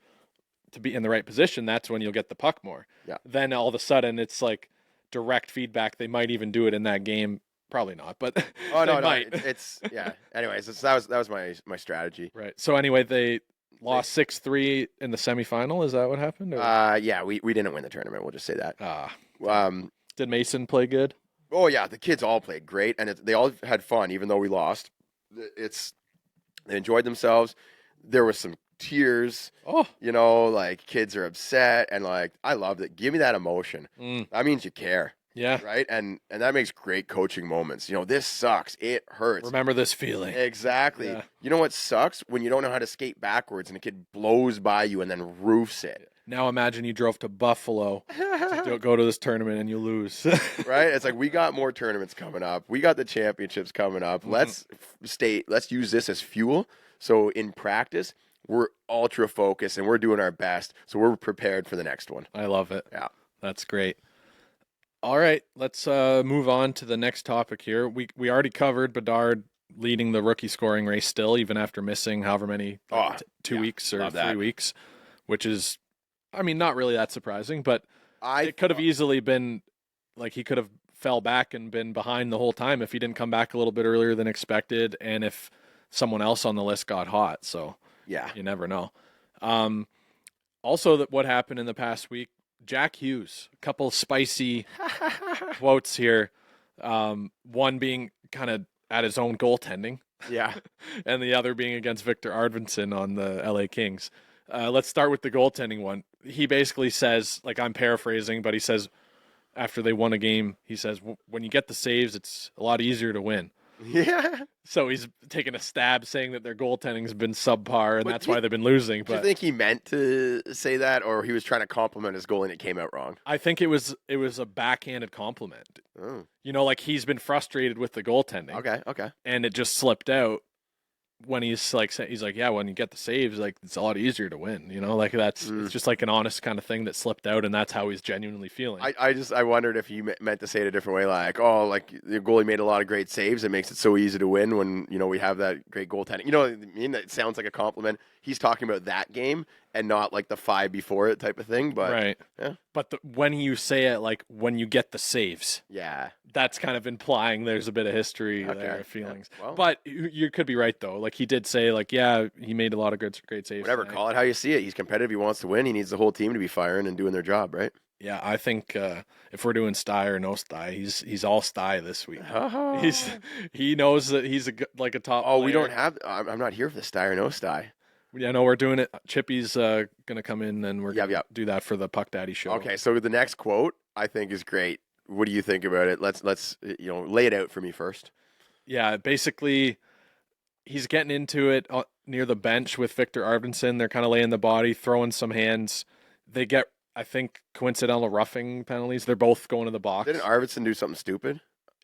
to be in the right position, that's when you'll get the puck more." Yeah. Then all of a sudden it's like direct feedback. They might even do it in that game. Probably not, but might. It's yeah. Anyways, that was my strategy. Right. So anyway, they lost 6-3 in the semifinal. Is that what happened? Yeah, we didn't win the tournament. We'll just say that. Did Mason play good? Oh yeah, the kids all played great, and they all had fun, even though we lost. They enjoyed themselves. There was some tears. Oh, like kids are upset, and like I loved it. Give me that emotion. That means you care. Yeah. Right? And that makes great coaching moments. This sucks. It hurts. Remember this feeling. Exactly. Yeah. You know what sucks? When you don't know how to skate backwards and a kid blows by you and then roofs it. Now imagine you drove to Buffalo to go to this tournament and you lose. Right? It's like we got more tournaments coming up. We got the championships coming up. Mm-hmm. Let's use this as fuel. So in practice, we're ultra focused and we're doing our best. So we're prepared for the next one. I love it. Yeah. That's great. All right, let's move on to the next topic here. We already covered Bedard leading the rookie scoring race still, even after missing however many, 2 weeks or 3 weeks, which is, I mean, not really that surprising, but it could have easily been, like, he could have fell back and been behind the whole time if he didn't come back a little bit earlier than expected, and if someone else on the list got hot. So you never know. Also, that what happened in the past week, Jack Hughes, a couple spicy quotes here. One being kind of at his own goaltending. Yeah. And the other being against Victor Arvidsson on the LA Kings. Let's start with the goaltending one. He basically says, like, I'm paraphrasing, but he says after they won a game, he says, when you get the saves, it's a lot easier to win. Yeah. So he's taking a stab saying that their goaltending's been subpar and that's why they've been losing. Do you think he meant to say that, or he was trying to compliment his goalie and it came out wrong? I think it was a backhanded compliment. Oh. You know, like, he's been frustrated with the goaltending. Okay. And it just slipped out when he's like, yeah, when you get the saves, like, it's a lot easier to win. You know, like, it's just like an honest kind of thing that slipped out, and that's how he's genuinely feeling. I wondered if you meant to say it a different way, like, oh, like, the goalie made a lot of great saves. It makes it so easy to win when, you know, we have that great goaltending. You know what I mean? That sounds like a compliment. He's talking about that game and not like the 5 before it type of thing. But right. Yeah. But when you say it, like, when you get the saves, yeah, that's kind of implying there's a bit of history there, feelings. Yeah. Well, but you could be right, though. Like, he did say, like, yeah, he made a lot of great saves. Whatever, tonight. call it how you see it. He's competitive. He wants to win. He needs the whole team to be firing and doing their job, right? Yeah, I think if we're doing sty or no sty, he's all sty this week. He knows that he's a top. Oh, player. we don't have. I'm not here for the sty or no sty. Yeah, no, we're doing it. Chippy's gonna come in and we're gonna do that for the Puck Daddy show. Okay, so the next quote I think is great. What do you think about it? Let's lay it out for me first. Yeah, basically, he's getting into it near the bench with Victor Arvidsson. They're kind of laying the body, throwing some hands. They get, I think, coincidental roughing penalties. They're both going to the box. Didn't Arvidsson do something stupid?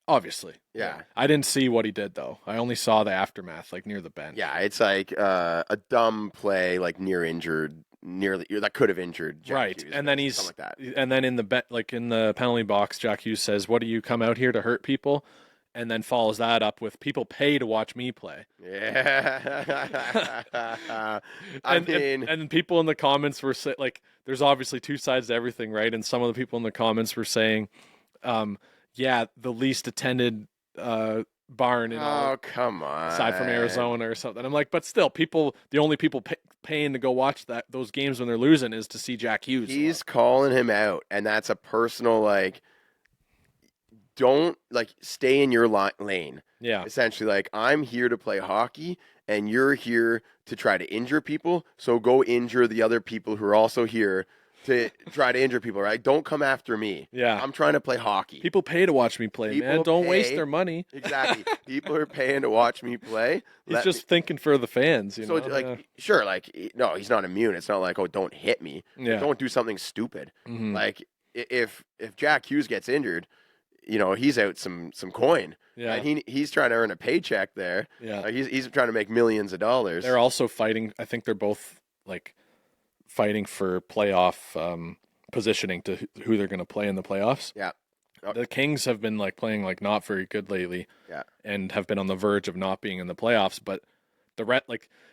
Obviously. Yeah. I didn't see what he did, though. I only saw the aftermath, like, near the bench. Yeah, it's like a dumb play, like that could have injured Jack Hughes, and then something like that. And then in the penalty box, Jack Hughes says, "What do you come out here to hurt people?" And then follows that up with, "People pay to watch me play." Yeah. and people in the comments were saying, like, there's obviously two sides to everything, right? And some of the people in the comments were saying, yeah, the least attended barn in come on, aside from Arizona or something. I'm like, but still, the only people paying to go watch those games when they're losing is to see Jack Hughes. He's calling him out, and that's a personal, like, don't, like, stay in your lane. Yeah, essentially, like, I'm here to play hockey, and you're here to try to injure people. So go injure the other people who are also here to try to injure people, right? Don't come after me. Yeah. I'm trying to play hockey. People pay to watch me play, man. Don't waste their money. Exactly. People are paying to watch me play. He's just thinking for the fans, you know? Like, sure, like, no, he's not immune. It's not like, oh, don't hit me. Yeah. Don't do something stupid. Mm-hmm. Like, if Jack Hughes gets injured, you know, he's out some coin. Yeah. And he's trying to earn a paycheck there. Yeah. Like, he's trying to make millions of dollars. They're also fighting. I think they're both, like, fighting for playoff positioning to who they're going to play in the playoffs. Yeah. The Kings have been, like, playing, like, not very good lately. Yeah. And have been on the verge of not being in the playoffs, but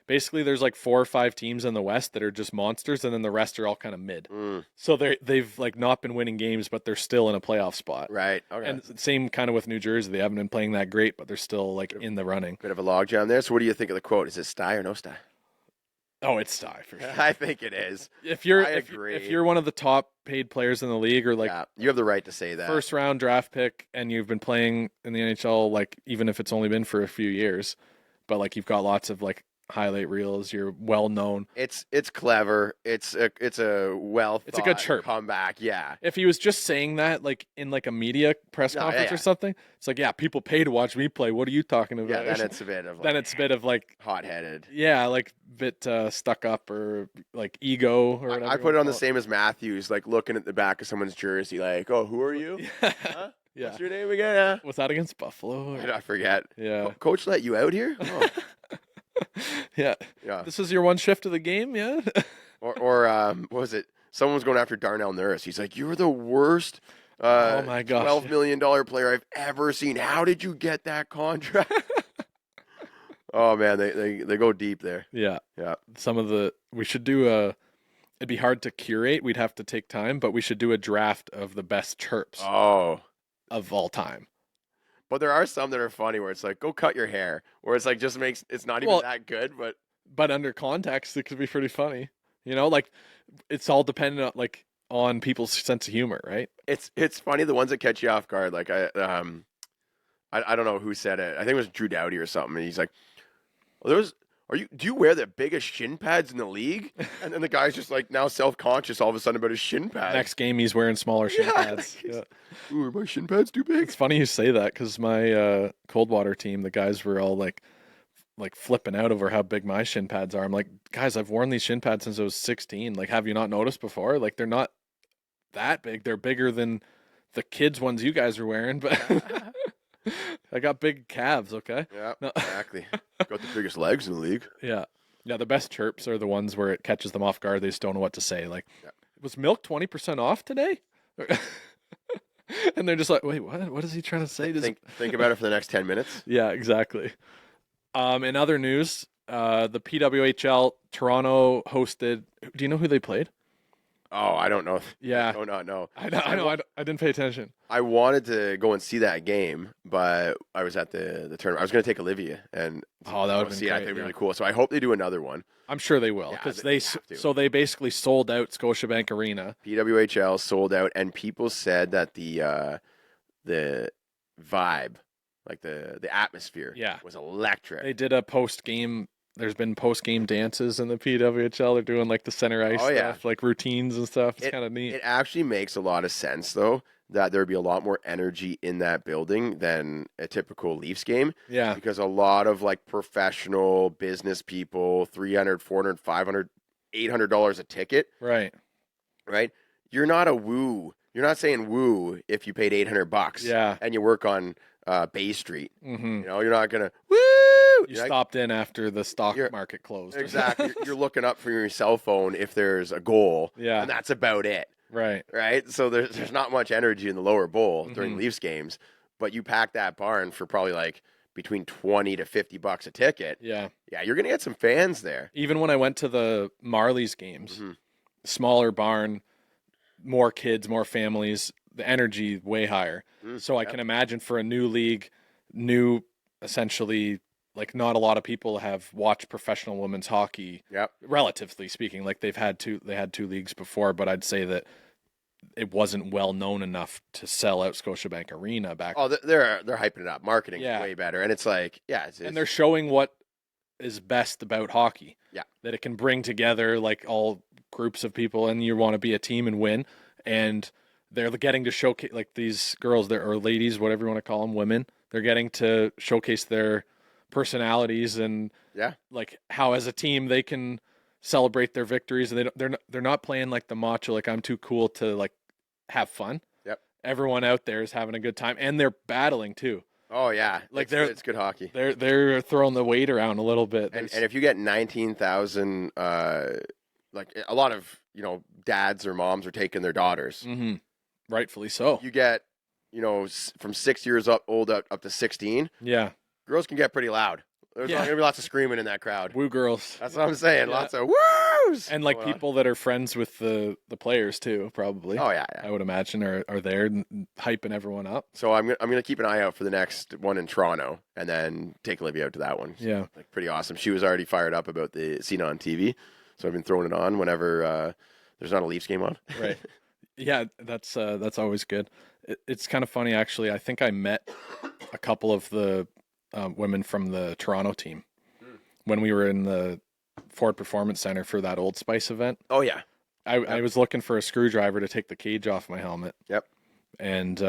basically there's like 4 or 5 teams in the West that are just monsters, and then the rest are all kind of mid. So they've like not been winning games, but they're still in a playoff spot. Right. Okay. And same kind of with New Jersey. They haven't been playing that great, but they're still like in the running. Bit of a logjam there. So what do you think of the quote? Is it sty or no sty? Oh, it's sty for sure. I think it is. If you're one of the top paid players in the league, or like, yeah, you have the right to say that. First round draft pick, and you've been playing in the NHL, like, even if it's only been for a few years, but like you've got lots of like highlight reels, you're well known. It's clever. It's a it's a good chirp comeback. Yeah. If he was just saying that like in like a media press conference or something, it's like, yeah, people pay to watch me play. What are you talking about? Yeah, then it's a bit of like hot-headed. Yeah, like bit stuck up or like ego or whatever. I put it on the same as Matthews, like looking at the back of someone's jersey, like, oh, who are you? Huh? Yeah. What's your name again? Was that against Buffalo? I forget. Yeah. Coach let you out here? Oh. Yeah. This is your one shift of the game, or what was it? Someone was going after Darnell Nurse. He's like, "You're the worst Oh my gosh. $12 million player I've ever seen. How did you get that contract? Oh man, they go deep there. Yeah. Yeah. We should do it'd be hard to curate. We'd have to take time, but we should do a draft of the best chirps Oh. of all time. But there are some that are funny where it's like, go cut your hair. Where it's like, it's not even that good, but. But under context, it could be pretty funny. You know, like it's all dependent on people's sense of humor, right? It's funny, the ones that catch you off guard. Like I don't know who said it. I think it was Drew Doughty or something. And he's like, do you wear the biggest shin pads in the league? And then the guy's just like now self-conscious all of a sudden about his shin pads. Next game, he's wearing smaller shin pads. Yeah. Ooh, are my shin pads too big? It's funny you say that because my cold water team, the guys were all like flipping out over how big my shin pads are. I'm like, guys, I've worn these shin pads since I was 16. Like, have you not noticed before? Like, they're not that big. They're bigger than the kids' ones you guys are wearing, but I got big calves, okay? Yeah, No. exactly. Got the biggest legs in the league. Yeah. Yeah, the best chirps are the ones where it catches them off guard. They just don't know what to say. Like, was milk 20% off today? And they're just like, wait, what is he trying to say? Think about it for the next 10 minutes. Yeah, exactly. In other news, the PWHL Toronto hosted. Do you know who they played? Oh, I don't know. Yeah, I do not know. I know. I didn't pay attention. I wanted to go and see that game, but I was at the tournament. I was going to take Olivia and that would have been see it. great, I think it'd be really cool. So I hope they do another one. I'm sure they will because they basically sold out Scotiabank Arena. PWHL sold out, and people said that the vibe, like the atmosphere, was electric. They did a post game. There's been post game dances in the PWHL. They're doing like the center ice stuff, like routines and stuff. It's kind of neat. It actually makes a lot of sense though that there'd be a lot more energy in that building than a typical Leafs game. Yeah. Because a lot of like professional business people, $300, $400, $500, $800 a ticket. Right. Right. You're not a woo. You're not saying woo if you paid $800. Yeah. And you work on Bay Street. Mm-hmm. You know, you're not gonna woo. You stopped in after the stock market closed. Exactly. You're looking up from your cell phone if there's a goal. Yeah. And that's about it. Right. Right. So there's not much energy in the lower bowl during Leafs games, but you pack that barn for probably like between $20 to $50 a ticket. Yeah. Yeah. You're going to get some fans there. Even when I went to the Marlies games, smaller barn, more kids, more families, the energy way higher. So I can imagine for a new league, essentially, like not a lot of people have watched professional women's hockey. Yep. Relatively speaking, like they had two leagues before, but I'd say that it wasn't well known enough to sell out Scotiabank Arena back. Oh, they're hyping it up. Marketing's way better, and it's like and they're showing what is best about hockey. Yeah, that it can bring together like all groups of people, and you want to be a team and win, and they're getting to showcase like these girls, or ladies, whatever you want to call them, women. They're getting to showcase their personalities and like how as a team they can celebrate their victories, and they're not playing like the macho like I'm too cool to like have fun. Yep. Everyone out there is having a good time, and they're battling too. Oh yeah, like it's good hockey. They're throwing the weight around a little bit, and if you get 19,000, like a lot of dads or moms are taking their daughters, rightfully so. You get from 6 years old up to 16. Yeah. Girls can get pretty loud. There's going to be lots of screaming in that crowd. Woo girls. That's what I'm saying. Yeah. Lots of woos. And like people that are friends with the players too, probably. Oh, yeah. I would imagine are there hyping everyone up. So I'm gonna keep an eye out for the next one in Toronto and then take Olivia out to that one. Yeah. Like pretty awesome. She was already fired up about seeing it on TV. So I've been throwing it on whenever there's not a Leafs game on. Right. Yeah, that's always good. It's kind of funny, actually. I think I met a couple of the women from the Toronto team when we were in the Ford Performance Center for that Old Spice event. Oh, yeah. I was looking for a screwdriver to take the cage off my helmet. Yep. And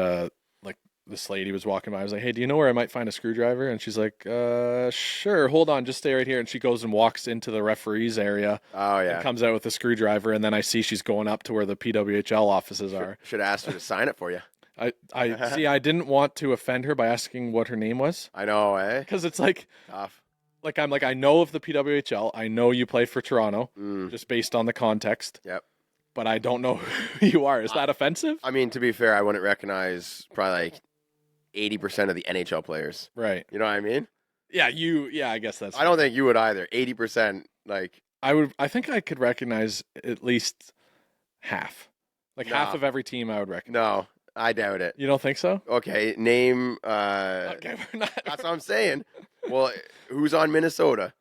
like this lady was walking by. I was like, hey, do you know where I might find a screwdriver? And she's like, sure, hold on, just stay right here. And she goes and walks into the referee's area. Oh, yeah. And comes out with a screwdriver. And then I see she's going up to where the PWHL offices are. Should have asked her to sign it for you. I see. I didn't want to offend her by asking what her name was. I know, eh? Because it's like, tough. Like I know of the PWHL. I know you play for Toronto, just based on the context. Yep. but I don't know who you are. Is that offensive? I mean, to be fair, I wouldn't recognize probably like 80% of the NHL players. Right. You know what I mean? Yeah, I guess that's I don't think you would either. 80%, like. I think I could recognize at least half. Like half of every team I would recognize. No, I doubt it. You don't think so? Okay, name. Okay, we're not. That's what I'm saying. Well, who's on Minnesota?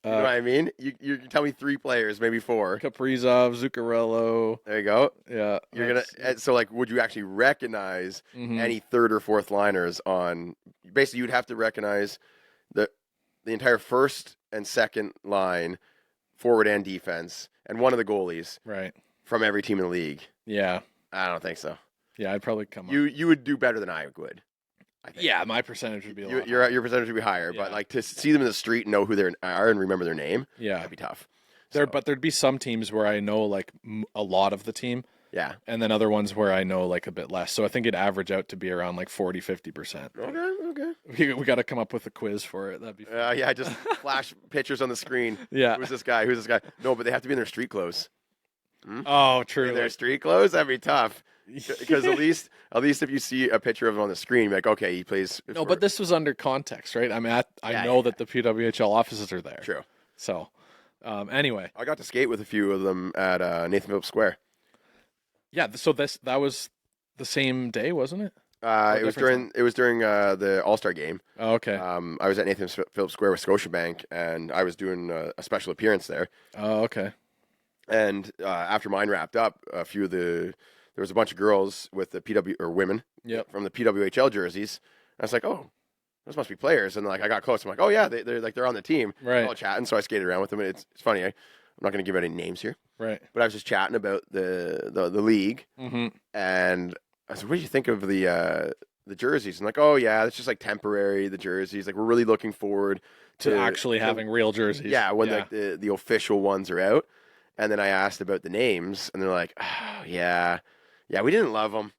You know what I mean? You can tell me 3 players, maybe 4. Kaprizov, Zuccarello. There you go. Yeah. You're gonna. So, like, would you actually recognize any third or fourth liners on? Basically, you'd have to recognize the entire first and second line, forward and defense, and one of the goalies. Right. From every team in the league. Yeah. I don't think so. Yeah, I'd probably come up. You would do better than I would. I think. Yeah, my percentage would be a lot. Your percentage would be higher, but like to see them in the street and know who they are and remember their name, that'd be tough. But there'd be some teams where I know like a lot of the team. Yeah. And then other ones where I know like a bit less. So I think it'd average out to be around like 40-50%. Okay. We got to come up with a quiz for it. That'd be fun. Yeah, just flash pictures on the screen. Yeah. Who's this guy? Who's this guy? No, but they have to be in their street clothes. Oh, true. In their street clothes? That'd be tough. Because at least if you see a picture of him on the screen, you're like, okay, he plays. No, but this was under context, right? I mean, I know that the PWHL offices are there. True. So, anyway. I got to skate with a few of them at Nathan Phillips Square. Yeah, so that was the same day, wasn't it? It was during the All-Star game. Oh, okay. I was at Nathan Phillips Square with Scotiabank, and I was doing a special appearance there. Oh, okay. And after mine wrapped up, there was a bunch of girls with the women from the PWHL jerseys. And I was like, oh, those must be players. And like I got close. I'm like, oh yeah, they're on the team. Right. All chatting. So I skated around with them. And it's funny. I'm not going to give any names here. Right. But I was just chatting about the league. Mm-hmm. And I said, what do you think of the jerseys? And like, oh yeah, it's just like temporary. The jerseys. Like we're really looking forward to actually having real jerseys. Yeah, when like the official ones are out. And then I asked about the names, and they're like, oh yeah, we didn't love them.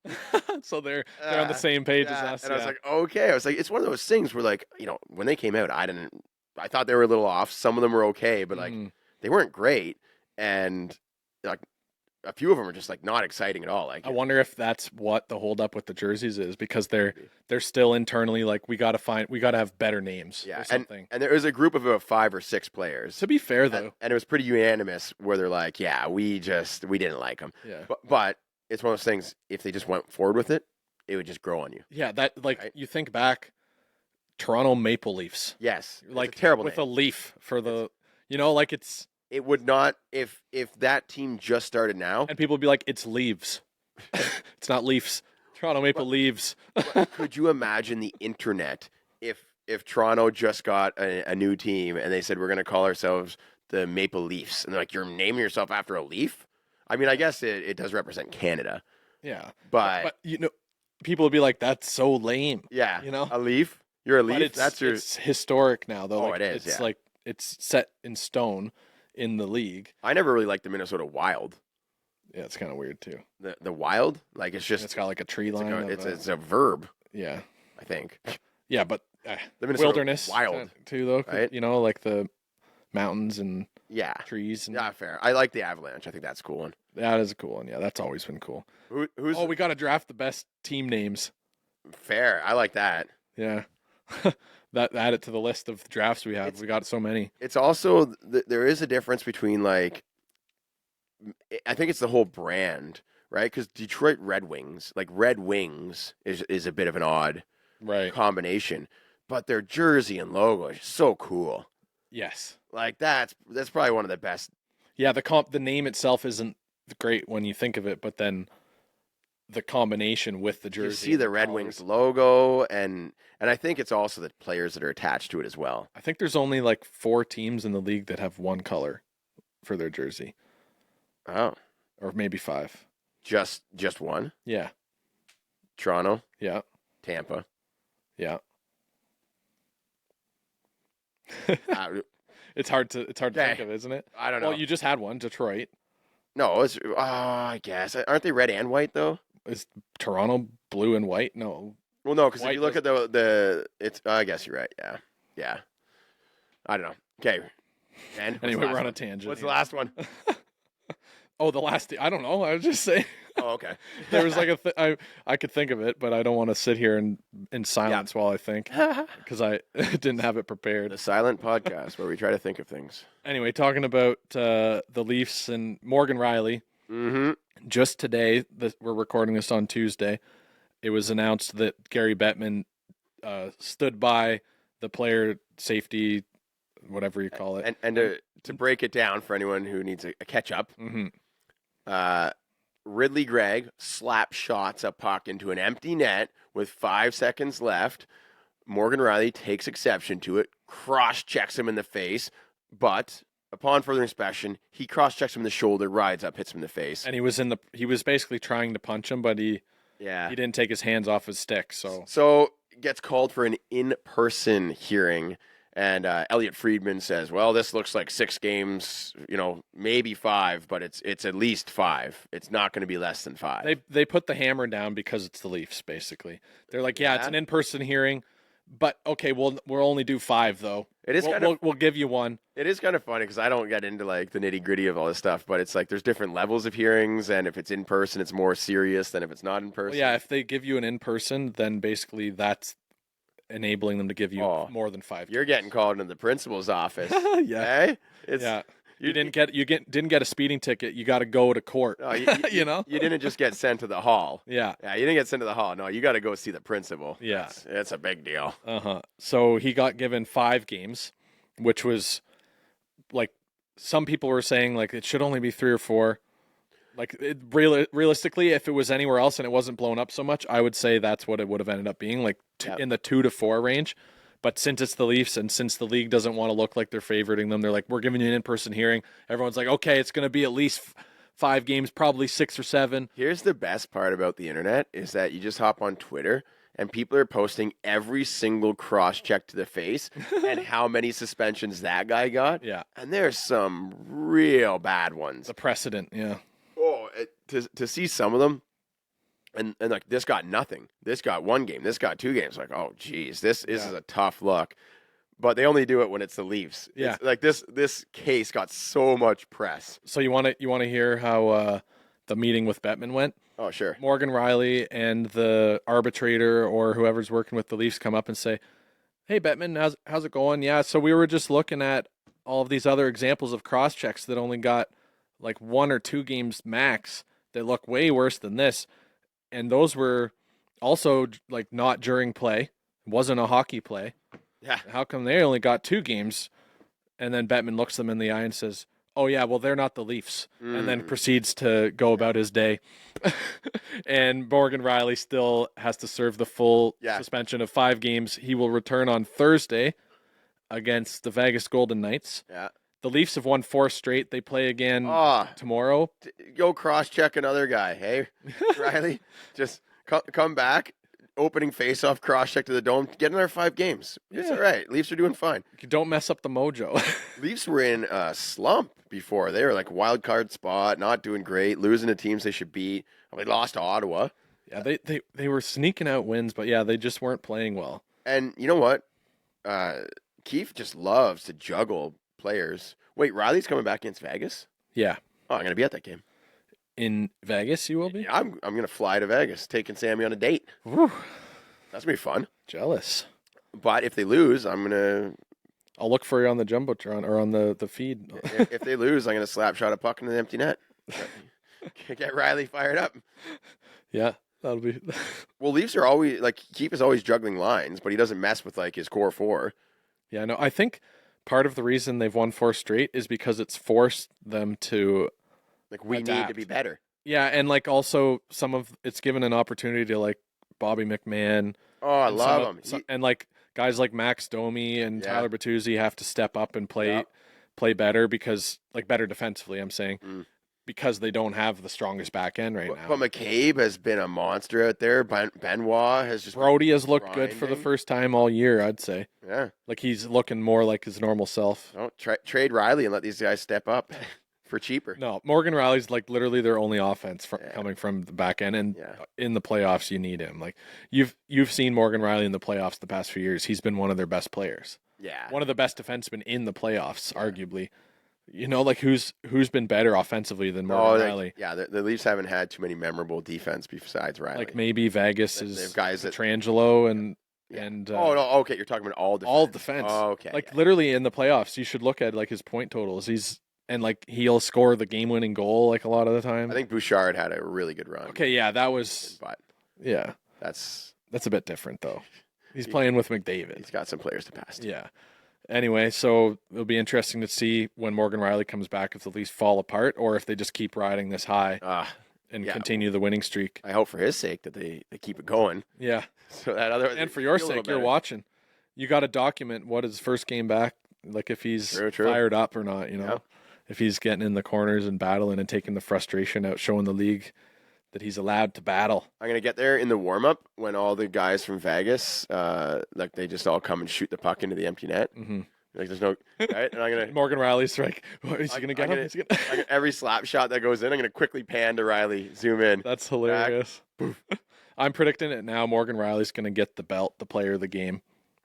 So they're on the same page as us. And I was like, okay. I was like, it's one of those things where like, when they came out, I thought they were a little off. Some of them were okay, but like they weren't great. And like a few of them are just like not exciting at all. Like I wonder if that's what the holdup with the jerseys is, because they're still internally like we got to have better names or something. And there was a group of about 5 or 6 players. To be fair though, and it was pretty unanimous where they're like, yeah, we didn't like them. Yeah. But it's one of those things. If they just went forward with it, it would just grow on you. Yeah, that like you think back, Toronto Maple Leafs. Yes, like it's a terrible with name. a leaf for the like it's. It would not if that team just started now. And people would be like, it's Leaves. It's not Leafs. Toronto Maple Leaves. Could you imagine the internet if Toronto just got a new team and they said, we're going to call ourselves the Maple Leafs? And they're like, you're naming yourself after a leaf? I mean, I guess it does represent Canada. Yeah. But people would be like, that's so lame. Yeah. A leaf? You're a leaf? It's historic now, though. Oh, it is. It's like it's set in stone in the league. I never really liked the Minnesota Wild. Yeah, it's kind of weird too. The Wild, like it's got like a tree line. It's a verb. Yeah, I think. Yeah, but the Minnesota wilderness Wild too, though. Right? Like the mountains and trees. And, yeah, fair. I like the Avalanche. I think that's a cool one. That is a cool one. Yeah, that's always been cool. We got to draft the best team names. Fair. I like that. Yeah. That add it to the list of drafts we have. We got so many. It's also there is a difference between like I think it's the whole brand, right? Because Detroit Red Wings, like Red Wings, is a bit of an odd combination, but their jersey and logo is so cool. Yes, like that's probably one of the best. Yeah, the name itself isn't great when you think of it, but then the combination with the jersey. You see the Red Wings logo, and I think it's also the players that are attached to it as well. I think there's only like 4 teams in the league that have one color for their jersey. Oh. Or maybe 5. Just one? Yeah. Toronto? Yeah. Tampa? Yeah. It's hard to think of, isn't it? I don't know. Well, you just had one, Detroit. No, I guess. Aren't they red and white though? Is Toronto blue and white? No. Well, no, because if you look at it's. I guess you're right. Yeah. I don't know. Okay. And anyway, we're on a tangent. What's the last one? Oh, the last. I don't know. I was just saying. Oh, okay. There was like I could think of it, but I don't want to sit here in silence while I think because I didn't have it prepared. The silent podcast where we try to think of things. Anyway, talking about the Leafs and Morgan Rielly. Mm-hmm. Just today, we're recording this on Tuesday. It was announced that Gary Bettman stood by the player safety, whatever you call it. And to break it down for anyone who needs a catch up, Ridley Gregg slap shots a puck into an empty net with 5 seconds left. Morgan Rielly takes exception to it, cross-checks him in the face, but upon further inspection, he cross-checks him in the shoulder, rides up, hits him in the face. And he was basically trying to punch him, but he didn't take his hands off his stick. So gets called for an in-person hearing. And Elliot Friedman says, well, this looks like 6 games, maybe 5, but it's at least 5. It's not going to be less than 5. They put the hammer down because it's the Leafs, basically. They're like, it's an in-person hearing, but okay, we'll only do 5, though. It is we'll give you 1. It is kind of funny because I don't get into like the nitty-gritty of all this stuff, but it's like there's different levels of hearings, and if it's in person, it's more serious than if it's not in person. Well, yeah, if they give you an in-person, then basically that's enabling them to give you more than 5. You're getting called into the principal's office. Yeah. Hey? You didn't get a speeding ticket. You got to go to court. No, You didn't just get sent to the hall. Yeah. Yeah, you didn't get sent to the hall. No, you got to go see the principal. Yeah. It's a big deal. So he got given 5 games, which was like some people were saying like it should only be 3 or 4. Like realistically, if it was anywhere else and it wasn't blown up so much, I would say that's what it would have ended up being, like in the 2 to 4 range. But since it's the Leafs and since the league doesn't want to look like they're favoriting them, they're like, we're giving you an in-person hearing. Everyone's like, okay, it's going to be at least 5 games, probably 6 or 7. Here's the best part about the internet is that you just hop on Twitter and people are posting every single cross-check to the face and how many suspensions that guy got. Yeah. And there's some real bad ones. The precedent, yeah. Oh, to see some of them, and like this got nothing. This got 1 game. This got 2 games. Like, oh, geez, this is a tough look. But they only do it when it's the Leafs. Yeah, it's like this case got so much press. So you want to hear how the meeting with Bettman went? Oh, sure. Morgan Rielly and the arbitrator or whoever's working with the Leafs come up and say, "Hey, Bettman, how's it going? Yeah, so we were just looking at all of these other examples of cross checks that only got like 1 or 2 games max that look way worse than this. And those were also like not during play. It wasn't a hockey play. Yeah. How come they only got 2 games?" And then Bettman looks them in the eye and says, "Oh yeah, well they're not the Leafs." And then proceeds to go about his day. And Morgan Rielly still has to serve the full suspension of 5 games. He will return on Thursday against the Vegas Golden Knights. Yeah. The Leafs have won 4 straight. They play again tomorrow. Go cross-check another guy. Hey, Rielly, just come back, opening face-off, cross-check to the dome, get another 5 games. It's all right. Leafs are doing fine. Don't mess up the mojo. Leafs were in a slump before. They were like wild card spot, not doing great, losing to teams they should beat. They lost to Ottawa. Yeah, they were sneaking out wins, but they just weren't playing well. And you know what? Keefe just loves to juggle players. Wait, Riley's coming back against Vegas? Yeah. Oh, I'm going to be at that game. In Vegas, you will be? Yeah, I'm going to fly to Vegas, taking Sammy on a date. Whew. That's going to be fun. Jealous. But if they lose, I'll look for you on the Jumbotron or on the feed. if they lose, I'm going to slap shot a puck into the empty net. Get Rielly fired up. Yeah, that'll be... Well, Leafs are always, like, Keefe is always juggling lines, but he doesn't mess with, like, his core 4. Yeah, no, I think part of the reason they've won 4 straight is because it's forced them to we adapt. need to be better. Yeah, and like also it's given an opportunity to like Bobby McMahon. Oh, I love him. And like guys like Max Domi and Tyler Bertuzzi have to step up and play better because like better defensively, I'm saying. Because they don't have the strongest back end right now. But McCabe has been a monster out there. Benoit has just... Brody has looked good for the first time all year, I'd say. Yeah. Like he's looking more like his normal self. Don't trade Rielly and let these guys step up for cheaper. No, Morgan Rielly's like literally their only offense coming from the back end, and in the playoffs you need him. Like you've seen Morgan Rielly in the playoffs the past few years. He's been one of their best players. Yeah. One of the best defensemen in the playoffs, arguably. Like who's been better offensively than Morgan Rielly? Yeah, the Leafs haven't had too many memorable defense besides Rielly. Like maybe Vegas They is have guys that Petrangelo and oh no, okay, you're talking about all defense. all defense. Oh, okay, like literally in the playoffs, you should look at like his point totals. He'll score the game-winning goal like a lot of the time. I think Bouchard had a really good run. Okay, yeah, that was. But Yeah, that's a bit different though. He's playing with McDavid. He's got some players to pass to. Yeah. Anyway, so it'll be interesting to see when Morgan Rielly comes back if the Leafs fall apart or if they just keep riding this high and continue the winning streak. I hope for his sake that they keep it going. Yeah. So that other and for your sake, you're watching. You got to document what his first game back, like if he's fired up or not. If he's getting in the corners and battling and taking the frustration out, showing the league that he's allowed to battle. I'm gonna get there in the warm up when all the guys from Vegas, like they just all come and shoot the puck into the empty net. Mm-hmm. Like there's no right, and I'm gonna Morgan Rielly's like, is he gonna get him? Every slap shot that goes in, I'm gonna quickly pan to Rielly, zoom in. That's hilarious. I'm predicting it now. Morgan Rielly's gonna get the belt, the player of the game.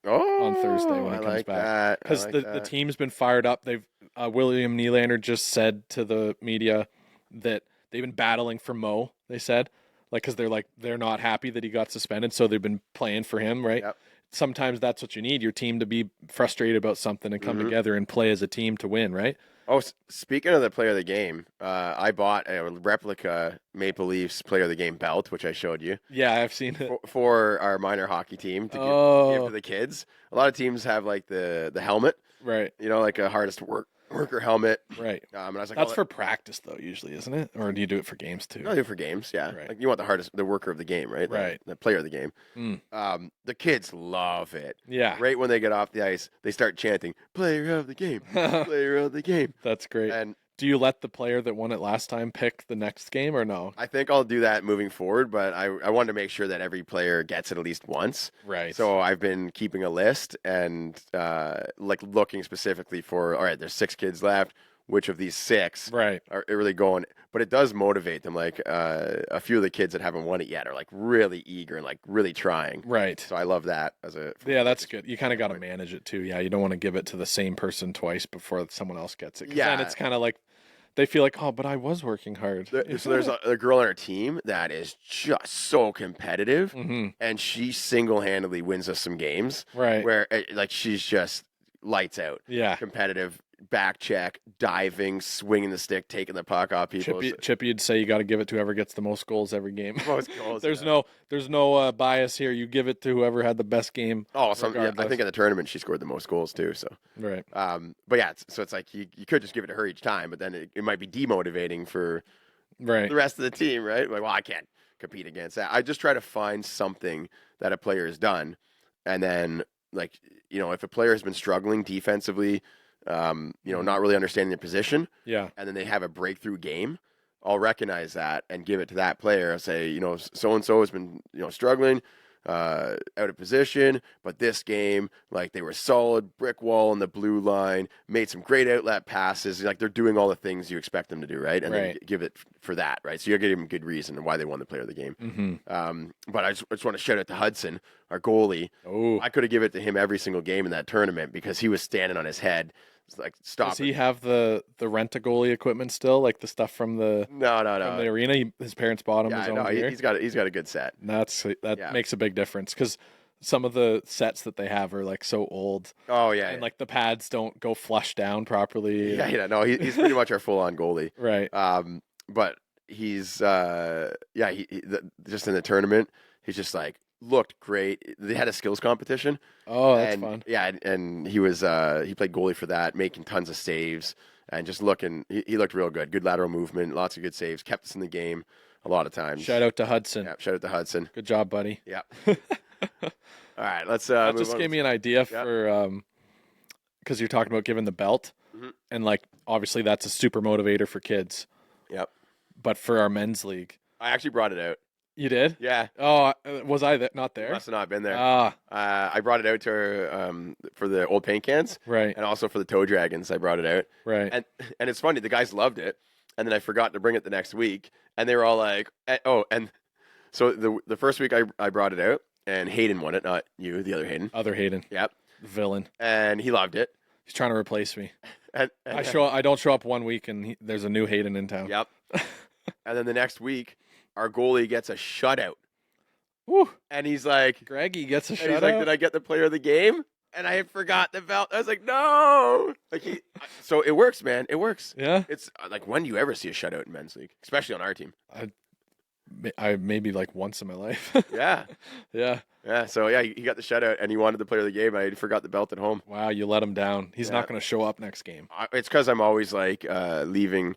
On Thursday when he comes back, because the team's been fired up. They've William Nylander just said to the media that they've been battling for Mo. They said, because they're not happy that he got suspended, so they've been playing for him, right? Yep. Sometimes that's what you need, your team to be frustrated about something and come together and play as a team to win, right? Oh, speaking of the player of the game, I bought a replica Maple Leafs player of the game belt, which I showed you. Yeah, I've seen it. For our minor hockey team to give to the kids. A lot of teams have like the helmet. Right. Like a hardest worker helmet. Right. And I was like, that's for practice though, usually, isn't it? Or do you do it for games too? No, I do it for games, yeah. Right. Like you want the worker of the game, right? Right. The player of the game. The kids love it. Yeah. Right when they get off the ice, they start chanting, "Player of the game, player of the game." That's great. And do you let the player that won it last time pick the next game or no? I think I'll do that moving forward, but I wanted to make sure that every player gets it at least once. Right. So I've been keeping a list and looking specifically for, all right, there's 6 kids left. Which of these 6 are really going? But it does motivate them. Like a few of the kids that haven't won it yet are like really eager and like really trying. Right. So I love that that's good. You kind of got to manage it too. Yeah, you don't want to give it to the same person twice before someone else gets it. Yeah. Then it's kind of like they feel like, oh, but I was working hard. So there's a girl on our team that is just so competitive, and she single-handedly wins us some games. Right. Where she's just lights out. Yeah. Competitive. Back check, diving, swinging the stick, taking the puck off people. Chippy would say you got to give it to whoever gets the most goals every game. Most goals. There's no bias here. You give it to whoever had the best game. Oh, I think in the tournament she scored the most goals too. So right. But yeah, so it's like you could just give it to her each time, but then it might be demotivating for the rest of the team, right? Like, well, I can't compete against that. I just try to find something that a player has done, and then if a player has been struggling defensively. Not really understanding their position. Yeah. And then they have a breakthrough game. I'll recognize that and give it to that player. I'll say, so-and-so has been, struggling, out of position, but this game, they were solid, brick wall on the blue line, made some great outlet passes. They're doing all the things you expect them to do, right? And then give it for that, right? So you're giving them good reason why they won the player of the game. Mm-hmm. But I just want to shout out to Hudson, our goalie. Oh. I could have given it to him every single game in that tournament because he was standing on his head. Stop. Does he have the rent-a-goalie equipment still, like the stuff from the from the arena? His parents bought him his own gear? He's got a good set. That makes a big difference because some of the sets that they have are so old. Oh yeah, and the pads don't go flush down properly. Yeah. No, he's pretty much our full-on goalie. Right. But he's just in the tournament, he's just looked great. They had a skills competition. Oh, that's fun. Yeah, and he was he played goalie for that, making tons of saves and just looking. He looked real good. Good lateral movement, lots of good saves. Kept us in the game a lot of times. Shout out to Hudson. Yeah, shout out to Hudson. Good job, buddy. Yeah. All right, let's. That just gave me an idea for because you're talking about giving the belt, and obviously that's a super motivator for kids. Yep. But for our men's league, I actually brought it out. You did? Yeah. Oh, was I not there? You must have not been there. I brought it out to her for the old paint cans, right? And also for the Toe Dragons, I brought it out, right? And it's funny, the guys loved it, and then I forgot to bring it the next week, and they were all like, "Oh!" And so the first week I brought it out, and Hayden won it, not you, the other Hayden. Other Hayden. Yep. Villain. And he loved it. He's trying to replace me. And I don't show up 1 week and there's a new Hayden in town. Yep. And then the next week, our goalie gets a shutout. Woo. And he's like, Greggy gets a and shutout. he's like, did I get the player of the game? And I forgot the belt. I was like, no. So it works, man. It works. Yeah. It's like, when do you ever see a shutout in men's league, especially on our team? I maybe like once in my life. Yeah. Yeah. Yeah. So yeah, he got the shutout and he wanted the player of the game. I forgot the belt at home. Wow, you let him down. He's Yeah. not going to show up next game. It's because I'm always like leaving,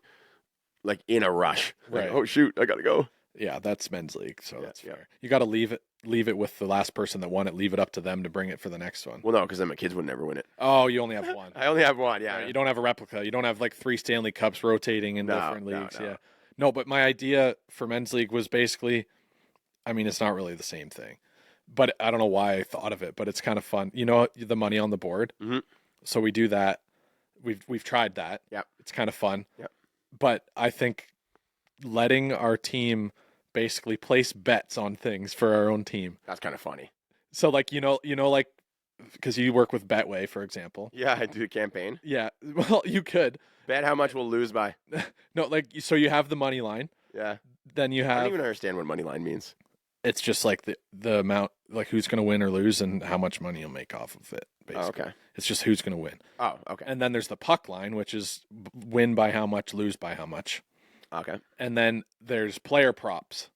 like in a rush. Like, Right. oh shoot, I gotta go. Yeah, that's men's league, so that's yeah. fair. You got to leave it with the last person that won it. Leave it up to them to bring it for the next one. Well, no, because then my kids would never win it. Oh, you only have one. I only have one. Yeah. Right, you don't have a replica. You don't have like 3 Stanley Cups rotating in different No, leagues. no. Yeah. No, but my idea for men's league was basically, I mean, it's not really the same thing, but I don't know why I thought of it, but it's kind of fun. You know, the money on the board. Mhm. So we do that. We've tried that. Yep. It's kind of fun. Yep. But I think letting our team basically place bets on things for our own team. That's kind of funny. So like, like, because you work with Betway, for example. Yeah, I do a campaign. Yeah. Well, you could. Bet how much we'll lose by. No, like, so you have the money line. Yeah. Then you I don't have, even understand what money line means. it's just like the amount, like who's going to win or lose and how much money you'll make off of it. Basically. Oh, okay. It's just who's going to win. Oh, okay. And then there's the puck line, which is win by how much, lose by how much. Okay. And then there's player props.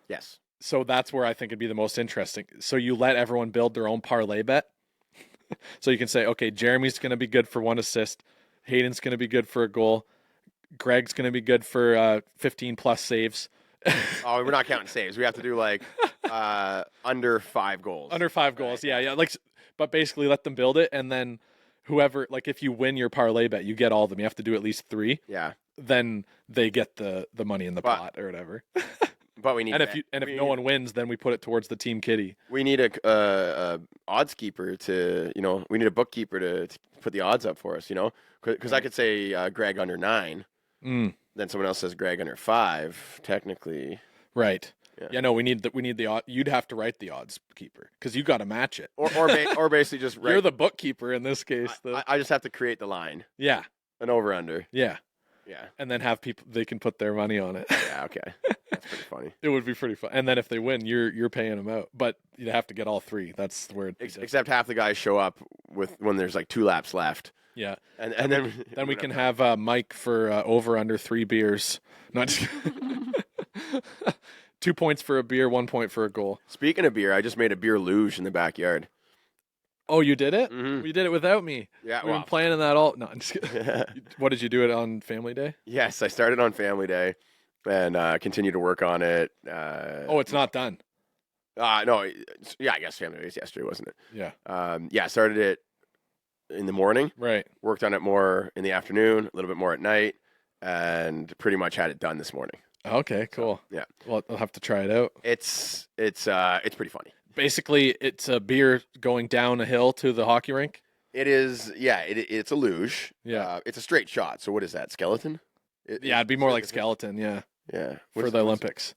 Yes. So that's where I think it'd be the most interesting. So you let everyone build their own parlay bet. So you can say, okay, Jeremy's going to be good for 1 assist. Hayden's going to be good for a goal. Greg's going to be good for 15 plus saves. Oh, we're not counting saves. We have to do like under 5 goals. Under 5 goals. Yeah. Yeah. Like, but basically let them build it. And then whoever, like if you win your parlay bet, you get all of them. You have to do at least 3. Yeah. Then they get the money in the pot or whatever. But we need. And if no one wins, then we put it towards the team kitty. We need a odds keeper to, we need a bookkeeper to put the odds up for us, because I could say Greg under 9, then someone else says Greg under 5. Technically, Right. Yeah. Yeah. No, we need the odd. You'd have to write the odds keeper because you got to match it. or basically just You're the bookkeeper in this case. I just have to create the line, Yeah. an over under. Yeah. Yeah. And then have people, they can put their money on it. Yeah. Okay. That's pretty funny. It would be pretty fun. And then if they win, you're paying them out. But you'd have to get all 3. That's where it. Except half the guys show up when there's like 2 laps left. Yeah. And then Then we can have Mike for over under 3 beers. Not just 2 points for a beer, 1 point for a goal. Speaking of beer, I just made a beer luge in the backyard. Oh, you did it? Mhm. You did it without me. Yeah, We've well. been planning that all. No, I'm just kidding. What did you do it on Family Day? Yes, I started on Family Day and continue to work on it. Oh, it's not done. No, yeah, I guess Family Day was yesterday, wasn't it? Yeah. Yeah, I started it in the morning, Right. worked on it more in the afternoon, a little bit more at night, and pretty much had it done this morning. Okay, cool. Yeah. Well, I'll have to try it out. It's pretty funny. Basically, it's a beer going down a hill to the hockey rink. It is, yeah, it's a luge. Yeah. It's a straight shot. So what is that, skeleton? Yeah, it'd be more like skeleton, yeah, Yeah. for the Olympics.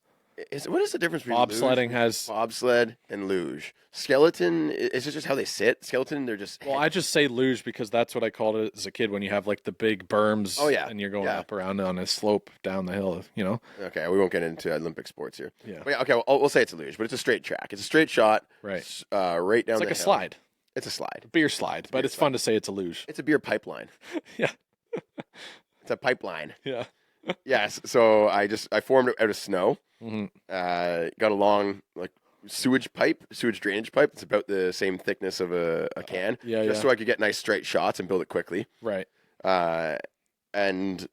What is the difference between Bobsledding luge, has. bobsled and luge? Skeleton, is it just how they sit? Skeleton, they're just... Well, I just say luge because that's what I called it as a kid when you have like the big berms. Oh, yeah. And you're going Yeah. up around on a slope down the hill, Okay, we won't get into Olympic sports here. Yeah. But yeah, okay, we'll say it's a luge, but it's a straight track. It's a straight shot. Right. Right down It's like the a hill. slide, It's a slide. beer slide, but beer it's fun to say it's a luge. It's a beer pipeline. Yeah. It's a pipeline. Yeah. Yes. So I formed it out of snow. Hmm. Got a long sewage drainage pipe. It's about the same thickness of a can. Yeah, Just yeah. so I could get nice straight shots and build it quickly. Right. And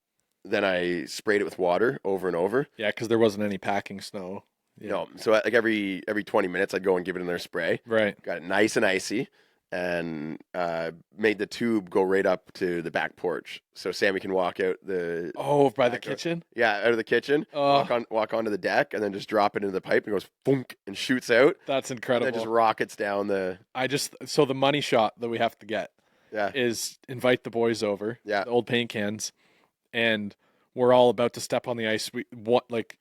then I sprayed it with water over and over. Yeah, because there wasn't any packing snow. Yeah. No, so like every 20 minutes I'd go and give it another spray. Right. Got it nice and icy, and made the tube go right up to the back porch, so Sammy can walk out the By the back door. kitchen. out of the kitchen, Oh. walk onto the deck, and then just drop it into the pipe and goes boom and shoots out, That's and incredible. then just rockets down the So the money shot that we have to get yeah. is invite the boys over, Yeah. the old paint cans, and we're all about to step on the ice.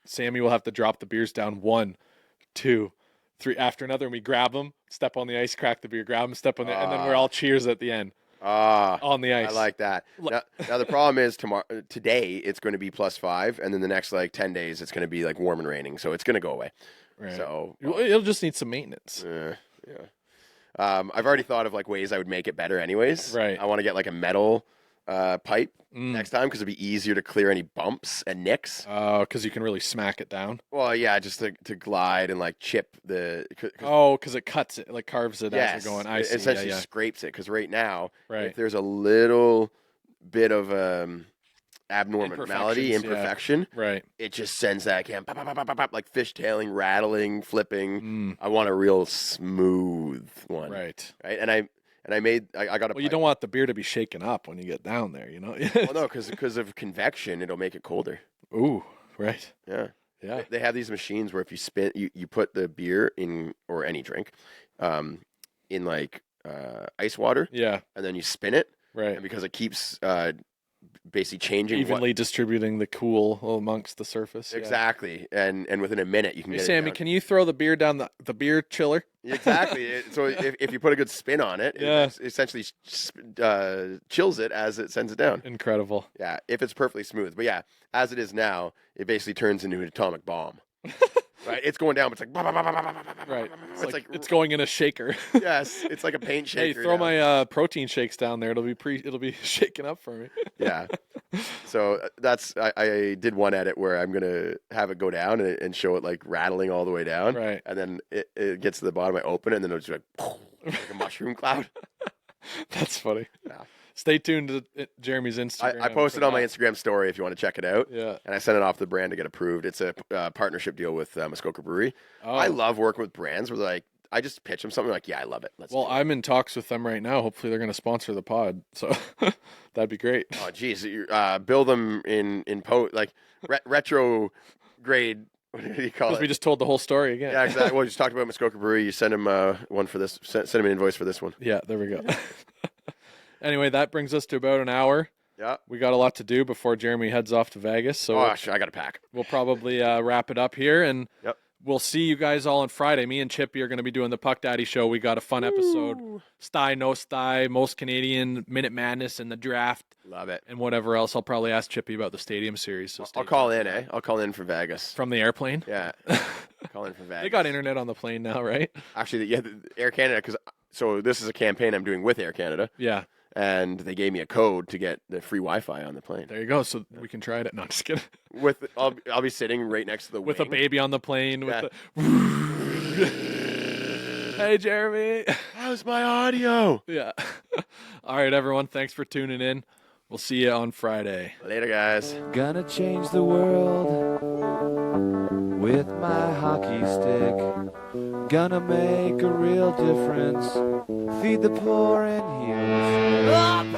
Sammy will have to drop the beers down 1, 2, 3 after another, and we grab them, step on the ice, crack the beer, grab them, step on the, and then we're all cheers at the end. on the ice. I like that. Now the problem is today it's going to be +5, and then the next like 10 days it's going to be like warm and raining, so it's going to go away. Right. So it'll just need some maintenance. Yeah. I've already thought of like ways I would make it better anyways. Right. I want to get like a metal pipe next time because it'll be easier to clear any bumps and nicks. Because you can really smack it down. Well, yeah, just to glide and like chip the. Because it cuts it, like carves it as you're going. I see. It essentially scrapes it because right now, right. if there's a little bit of abnormality, imperfection, right, it just sends that can pop, pop, pop, pop, pop, like fishtailing, rattling, flipping. I want a real smooth one, right, and I got a. Well, you don't want the beer to be shaken up when you get down there, you know. Well, no, because of convection, it'll make it colder. Ooh, right. Yeah. Yeah. They have these machines where if you spin, you put the beer in, or any drink, in like ice water. Yeah. And then you spin it. Right. And because it keeps basically changing. Evenly distributing the cool amongst the surface. Exactly. Yeah. And within a minute you can get Sammy, it down. Can you throw the beer down the beer chiller? Exactly. So if you put a good spin on it, it essentially chills it as it sends it down. Incredible. Yeah, if it's perfectly smooth. But yeah, as it is now, it basically turns into an atomic bomb. Right? It's going down, but it's like... Right. It's going in a shaker. Yes, it's like a paint shaker. Hey, throw my protein shakes down there. It'll be shaken up for me. Yeah. So I did one edit where I'm going to have it go down and show it like rattling all the way down. Right. And then it gets to the bottom, I open it, and then it's like a mushroom cloud. That's funny. Yeah. Stay tuned to Jeremy's Instagram. I posted on my Instagram story if you want to check it out. Yeah. And I sent it off to the brand to get approved. It's a partnership deal with Muskoka Brewery. Oh. I love working with brands where like I just pitch them something like, yeah, I love it. I'm in talks with them right now. Hopefully they're going to sponsor the pod. So that'd be great. Oh, geez. Build them in retro grade. What do you call it? We just told the whole story again. Yeah, exactly. Well, we just talked about Muskoka Brewery. You send him one for this. Send him an invoice for this one. Yeah, there we go. Anyway, that brings us to about an hour. Yeah. We got a lot to do before Jeremy heads off to Vegas. So I got to pack. We'll probably wrap it up here, and we'll see you guys all on Friday. Me and Chippy are going to be doing the Puck Daddy show. We got a fun episode. Sty, no sty, most Canadian, Minute Madness, and the draft. Love it. And whatever else. I'll probably ask Chippy about the stadium series. So I'll call in, I'll call in from Vegas. From the airplane? Yeah. Call in from Vegas. They got internet on the plane now, right? Actually, yeah, Air Canada, so this is a campaign I'm doing with Air Canada. Yeah. And they gave me a code to get the free Wi-Fi on the plane. There you go. So we can try it. No, just kidding. I'll be sitting right next to the with wing. A baby on the plane. Yeah. Hey, Jeremy. How's my audio? Yeah. All right, everyone. Thanks for tuning in. We'll see you on Friday. Later, guys. Gonna change the world with my hockey stick. Gonna make a real difference. Feed the poor and heal the sick.